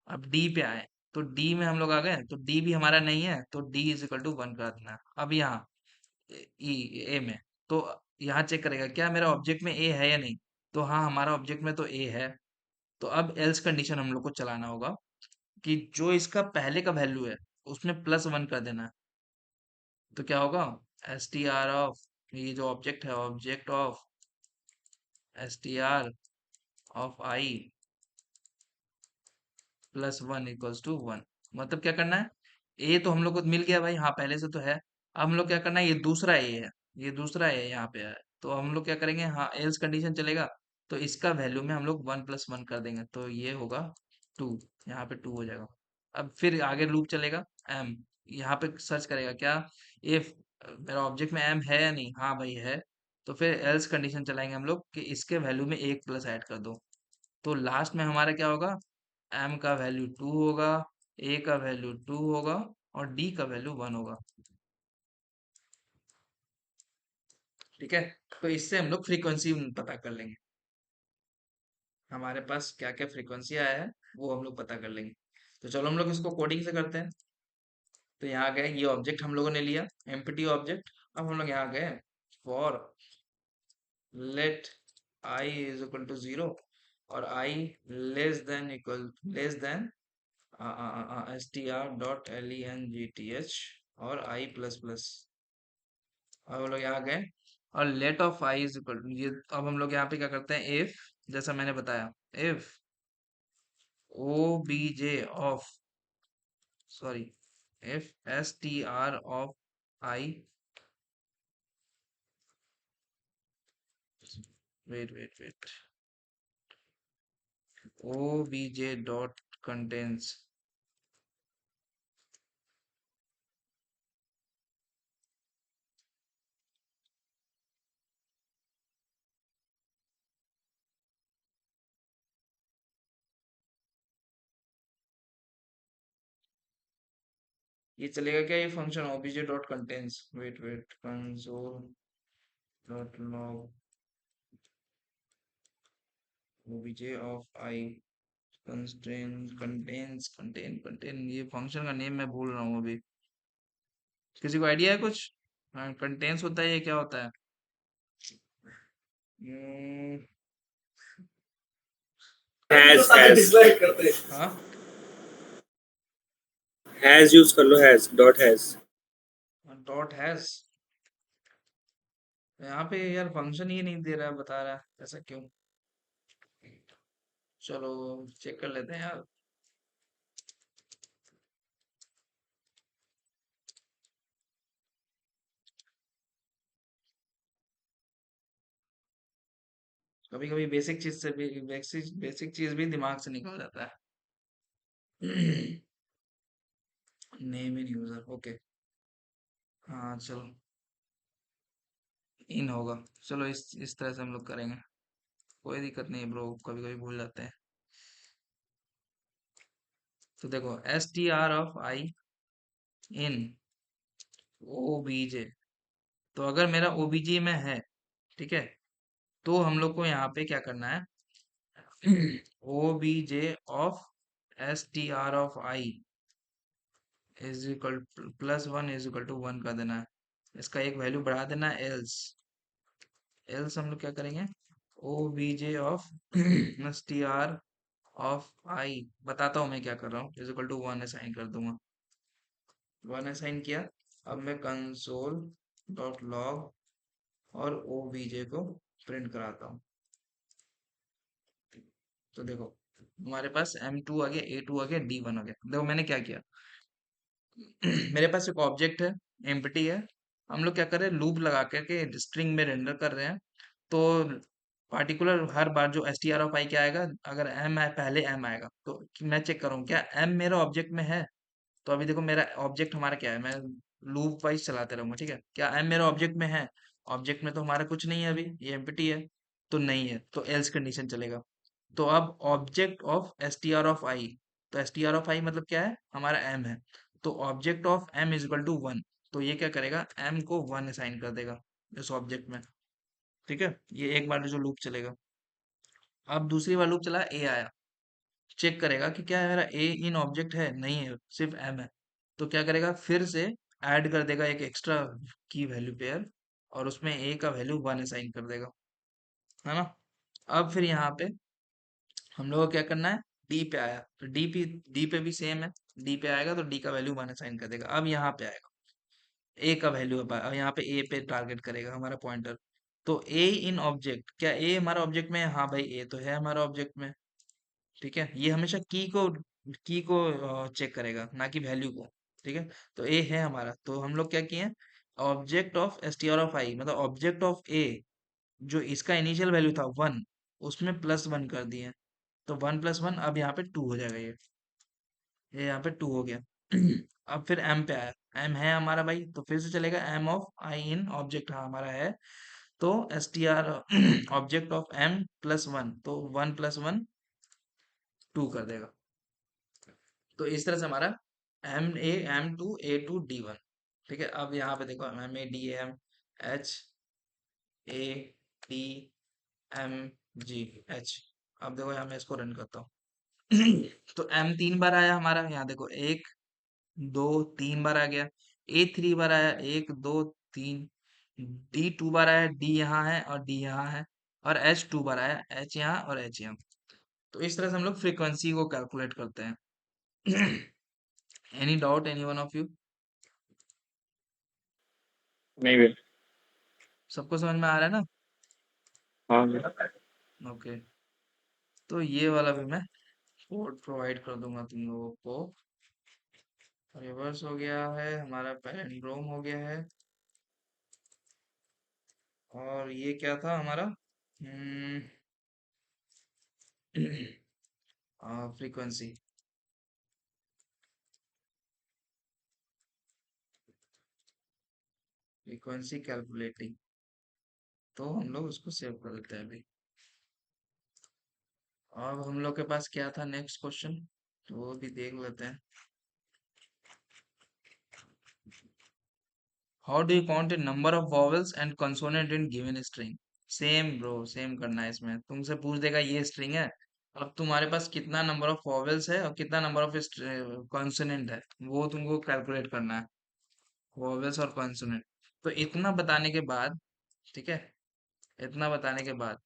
अब डी पे आए, तो डी में हम लोग आ गए, तो डी भी हमारा नहीं है, तो डी इज इक्वल टू 1 कर देना है। अब यहाँ ई ए में, तो यहाँ चेक करेगा क्या मेरा ऑब्जेक्ट में ए है या नहीं। तो हाँ, हमारा ऑब्जेक्ट में तो ए है। तो अब एल्स कंडीशन हम लोग को चलाना होगा कि जो इसका पहले का वैल्यू है उसमें +1 कर देना है। तो क्या होगा, str ऑफ, ये जो ऑब्जेक्ट है, object of str of I +1 equals to 1। मतलब क्या करना है, ए तो हम लोग को मिल गया भाई, हाँ पहले से तो है। अब हम लोग क्या करना है, ये दूसरा ए है, ये दूसरा ए यहाँ पे है। तो हम लोग क्या करेंगे, हाँ एल्स कंडीशन चलेगा, तो इसका वैल्यू में हम लोग 1 + 1 कर देंगे, तो ये होगा 2। यहाँ पे 2 हो जाएगा। अब फिर आगे लूप चलेगा, एम, यहाँ पे सर्च करेगा क्या, इफ मेरा ऑब्जेक्ट में एम है या नहीं, हाँ भाई है। तो फिर एल्स कंडीशन चलाएंगे हम लोग कि इसके वैल्यू में 1 प्लस ऐड कर दो। तो लास्ट में हमारा क्या होगा, m का वैल्यू 2 होगा, a का वैल्यू 2 होगा, और d का वैल्यू 1 होगा, ठीक है। तो इससे हम लोग फ्रीक्वेंसी पता कर लेंगे, हमारे पास क्या क्या फ्रीक्वेंसी आया है वो हम लोग पता कर लेंगे। तो चलो हम लोग इसको कोडिंग से करते हैं। तो यहाँ गए, ये ऑब्जेक्ट हम लोगों ने लिया, एम्प्टी ऑब्जेक्ट। अब हम लोग यहाँ गए, for let i is equal to 0 और i लेस देन str.length और i प्लस प्लस। अब हम लोग यहाँ गए, और let of I is equal ये। अब हम लोग यहाँ पे क्या करते हैं, इफ, जैसा मैंने बताया, if O B J of, sorry, if str of I, wait, O B J dot contains, ये चलेगा क्या, ये function obj dot contains, wait console dot log obj of I contain, ये फंक्शन का नेम मैं भूल रहा हूँ अभी। किसी को आइडिया है कुछ, कंटेंस होता है, ये क्या होता है। हम्म, हैज हाँ, हैज यूज कर लो, has dot has. Dot has. यहाँ पे यार फंक्शन ही नहीं दे रहा है, बता रहा है ऐसा क्यों। चलो चेक कर लेते हैं यार। कभी कभी बेसिक चीज से भी बेसिक चीज भी दिमाग से निकल जाता है। Name in user, okay. हाँ चलो, इन होगा। चलो इस तरह से हम लोग करेंगे, कोई दिक्कत नहीं ब्रो, कभी कभी भूल जाते हैं। तो देखो str of I in obj, तो अगर मेरा obj में है, ठीक है, तो हम लोग को यहाँ पे क्या करना है, obj of str of I is equal plus one is equal to one कर देना है, इसका एक वैल्यू बढ़ा देना है, एल्स एल्स हम लोग क्या करेंगे, obj of str of I, बताता हूँ मैं क्या कर रहा हूँ, is equal to one assign कर दूंगा। वन असाइन किया, अब मैं कंसोल डॉट लॉग और obj को प्रिंट कराता हूँ। तो देखो हमारे पास m2 आ गया, a2 आ गया, d1 आ गया। देखो मैंने क्या किया, मेरे पास एक ऑब्जेक्ट है, एम्प्टी है, हम लोग क्या कर रहे हैं, लूप लगा करके स्ट्रिंग में रेंडर कर रहे हैं। तो पार्टिकुलर हर बार जो str ऑफ आई क्या आएगा, अगर m है पहले m आएगा, तो मैं चेक करूँ क्या m मेरा ऑब्जेक्ट में है। तो अभी देखो मेरा ऑब्जेक्ट हमारा क्या है, मैं लूप वाइज चलाते रहूंगा, ठीक है, क्या m मेरा ऑब्जेक्ट में है, ऑब्जेक्ट में तो हमारा कुछ नहीं है, अभी ये एम्प्टी है, तो नहीं है, तो एल्स कंडीशन चलेगा। तो अब object of str of I, तो str ऑफ आई मतलब क्या है, हमारा m है, तो object of m is equal to one, तो ये क्या करेगा, m को वन असाइन कर देगा इस ऑब्जेक्ट में, ठीक है, ये एक बार जो लूप चलेगा। अब दूसरी बार लूप चला, a आया, चेक करेगा कि क्या मेरा a इन ऑब्जेक्ट है, नहीं है, सिर्फ m है, तो क्या करेगा, फिर से ऐड कर देगा एक एक्स्ट्रा की वैल्यू पेयर, और उसमें a का वैल्यू वन असाइन कर देगा, है ना। अब फिर यहाँ पे हम लोग को क्या करना है, डी पे आया, तो डी पे भी सेम है, डी पे आएगा तो डी का वैल्यू वन असाइन कर देगा। अब यहाँ पे आएगा, ए का वैल्यू, अब यहाँ पे ए पे टारगेट करेगा हमारा पॉइंटर, तो ए इन ऑब्जेक्ट, क्या ए हमारा ऑब्जेक्ट में है, हाँ भाई ए तो है हमारा ऑब्जेक्ट में, ठीक है, ये हमेशा की को चेक करेगा, ना कि वैल्यू को, ठीक है, तो ए है हमारा, तो हम लोग क्या किए, object of str of I मतलब ऑब्जेक्ट ऑफ ए, जो इसका इनिशियल वैल्यू था वन, उसमें प्लस वन कर दिए, तो वन प्लस वन, अब यहाँ पे टू हो जाएगा, ये यहाँ पे टू हो गया। अब फिर एम पे आया, एम है हमारा भाई, तो फिर से चलेगा M of I in object, हाँ हमारा है, तो str object of m plus one, तो वन प्लस वन टू कर देगा। तो इस तरह से हमारा m2 a2 d1, ठीक है। अब यहाँ पे देखो m a d m h a d m g h, अब देखो यहाँ मैं इसको रन करता हूँ। तो m तीन बार आया हमारा, यहाँ देखो एक दो तीन बार आ गया, ए थ्री बार आया, एक दो तीन, डी टू बार आया, डी यहाँ है और डी यहाँ है, और एच टू बार आया, एच यहाँ और एच यहाँ। तो इस तरह से हम लोग फ्रीक्वेंसी को कैलकुलेट करते हैं। Any doubt any one of you? नहीं भी। सबको समझ में आ रहा है ना? हाँ भैया। ओके, तो ये वाला भी मैं कोड प्रोवाइड कर दूंगा तुम लोगों को। रिवर्स हो गया है हमारा, पैलिंड्रोम हो गया है, और ये क्या था हमारा, फ्रीक्वेंसी, फ्रीक्वेंसी कैलकुलेटिंग, तो हम लोग उसको सेव कर देते हैं अभी। अब हम लोग के पास क्या था नेक्स्ट क्वेश्चन, तो वो भी देख लेते हैं। How do you count A number of vowels and consonant in given string? Same bro, same करना है इसमें, तुमसे पूछ देगा ये स्ट्रिंग है, अब तुम्हारे पास कितना नंबर ऑफ वॉवेल्स है और कितना नंबर ऑफ कॉन्सोनेंट है, वो तुमको कैलकुलेट करना है, वॉवेल्स और कॉन्सोनेंट। तो इतना बताने के बाद, ठीक है, इतना बताने के बाद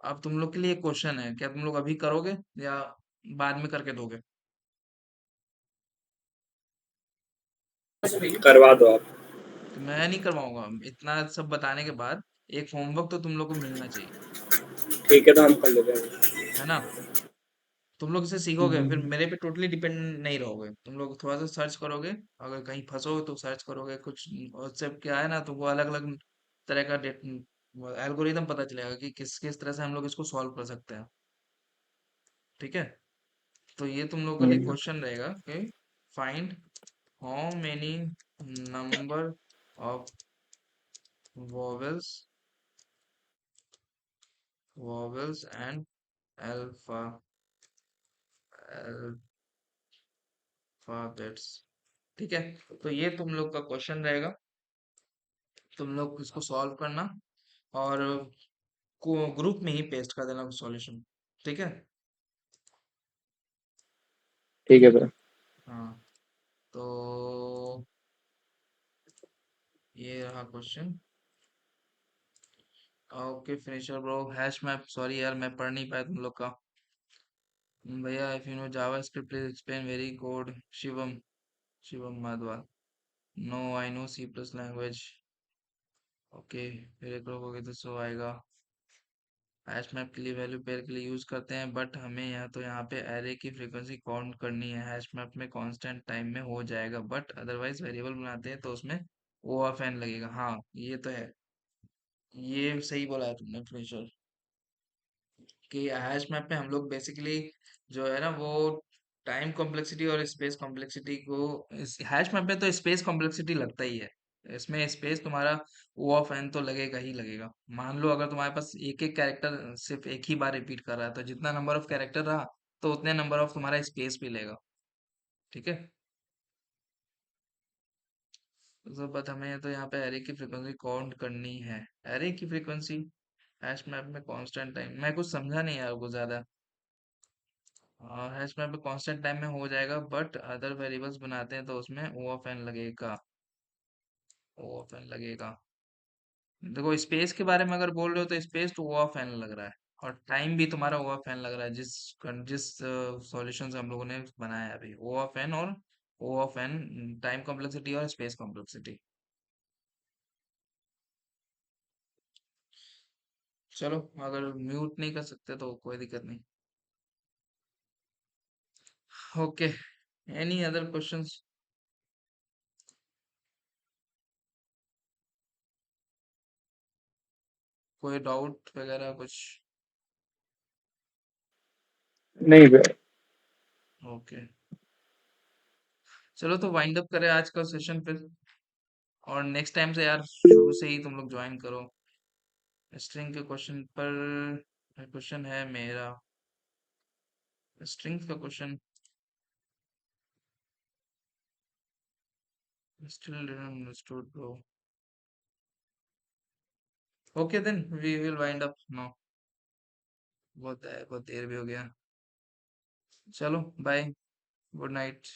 अब तुम लोग के लिए क्वेश्चन है, क्या तुम लोग अभी करोगे या बाद में करके दोगे? करवा दो आप। तो मैं नहीं करवाऊंगा, इतना सब बताने के बाद एक होमवर्क तो तुम लोग को मिलना चाहिए, ठीक है, तो हम कर लेते हैं। है ना। तुम लोग इसे सीखोगे, फिर मेरे पे टोटली डिपेंड नहीं रहोगे, तुम लोग थोड़ा सा सर्च करोगे, अगर कहीं फंसोगे तो सर्च करोगे कुछ, व्हाट्सएप क्या है ना, तो वो अलग अलग तरह का एल्गोरिदम पता चलेगा कि किस किस तरह से हम लोग इसको सॉल्व कर सकते हैं। ठीक है, तो ये तुम लोगों के लिए हम्म, क्वेश्चन रहेगा कि find how many number of vowels and alphabets. ठीक है, तो ये तुम लोग का क्वेश्चन रहेगा, तुम लोग इसको सॉल्व करना और ग्रुप में ही पेस्ट कर देना सॉल्यूशन। ठीक है। ठीक है सर। हाँ, तो ये रहा question. Okay finisher bro, hash map, sorry यार मैं पढ़ नहीं पाया तुम लोग का। भैया if you know JavaScript please explain very code. Shivam, Shivam Madhava, no I know C plus language. Okay, फिर एक लोग होगे तो सो आएगा। हैश मैप के लिए वैल्यू पेयर के लिए यूज करते हैं, बट हमें यहाँ पे एरे की फ्रीक्वेंसी काउंट करनी है। हैश मैप में कांस्टेंट टाइम में हो जाएगा, बट अदरवाइज वेरिएबल बनाते हैं तो उसमें ओ ऑफ एन लगेगा। हाँ ये तो है, ये सही बोला है तुमने फिनिशर, कि हैश मैप में हम लोग बेसिकली जो है ना वो टाइम कॉम्प्लेक्सिटी और स्पेस कॉम्प्लेक्सिटी को, इस हैश मैप में तो स्पेस कॉम्प्लेक्सिटी लगता ही है। इसमें स्पेस तुम्हारा ओ ऑफ एन तो लगेगा ही लगेगा। मान लो अगर तुम्हारे पास एक एक कैरेक्टर सिर्फ एक ही बार रिपीट कर रहा है, तो जितना नंबर ऑफ कैरेक्टर रहा तो उतने नंबर ऑफ तुम्हारा स्पेस भी लेगा। ठीक है, तो बट हमें तो यहाँ पे एरे की फ्रीक्वेंसी काउंट करनी है। एरे की फ्रीक्वेंसी हैश मैप में कांस्टेंट टाइम, मैं कुछ समझा नहीं यार वो ज्यादा। हैश मैप में कांस्टेंट टाइम में हो जाएगा, बट अदर वेरिएबल्स बनाते हैं तो उसमें ओ ऑफ एन लगेगा। ओ ऑफ एन लगेगा। देखो स्पेस के बारे में अगर बोल रहे हो तो स्पेस तो ओ ऑफ एन लग रहा है, और टाइम भी तुम्हारा ओ ऑफ एन लग रहा है, जिस सॉल्यूशन से हम लोगों ने बनाया है अभी, ओ ऑफ एन और ओ ऑफ एन, टाइम कॉम्प्लेक्सिटी और स्पेस कॉम्प्लेक्सिटी। चलो, अगर म्यूट नहीं कर सकते तो कोई दिक्कत नहीं। Okay, any other questions? कोई डाउट वगैरह कुछ? नहीं सर। ओके, चलो तो वाइंड अप करें आज का सेशन फिर, और नेक्स्ट टाइम से यार शुरू से ही तुम लोग ज्वाइन करो। स्ट्रिंग के क्वेश्चन पर क्वेश्चन है मेरा, स्ट्रिंग का question still didn't understood bro. Okay then we will wind up now, बहुत देर भी हो गया। चलो बाय, गुड नाइट।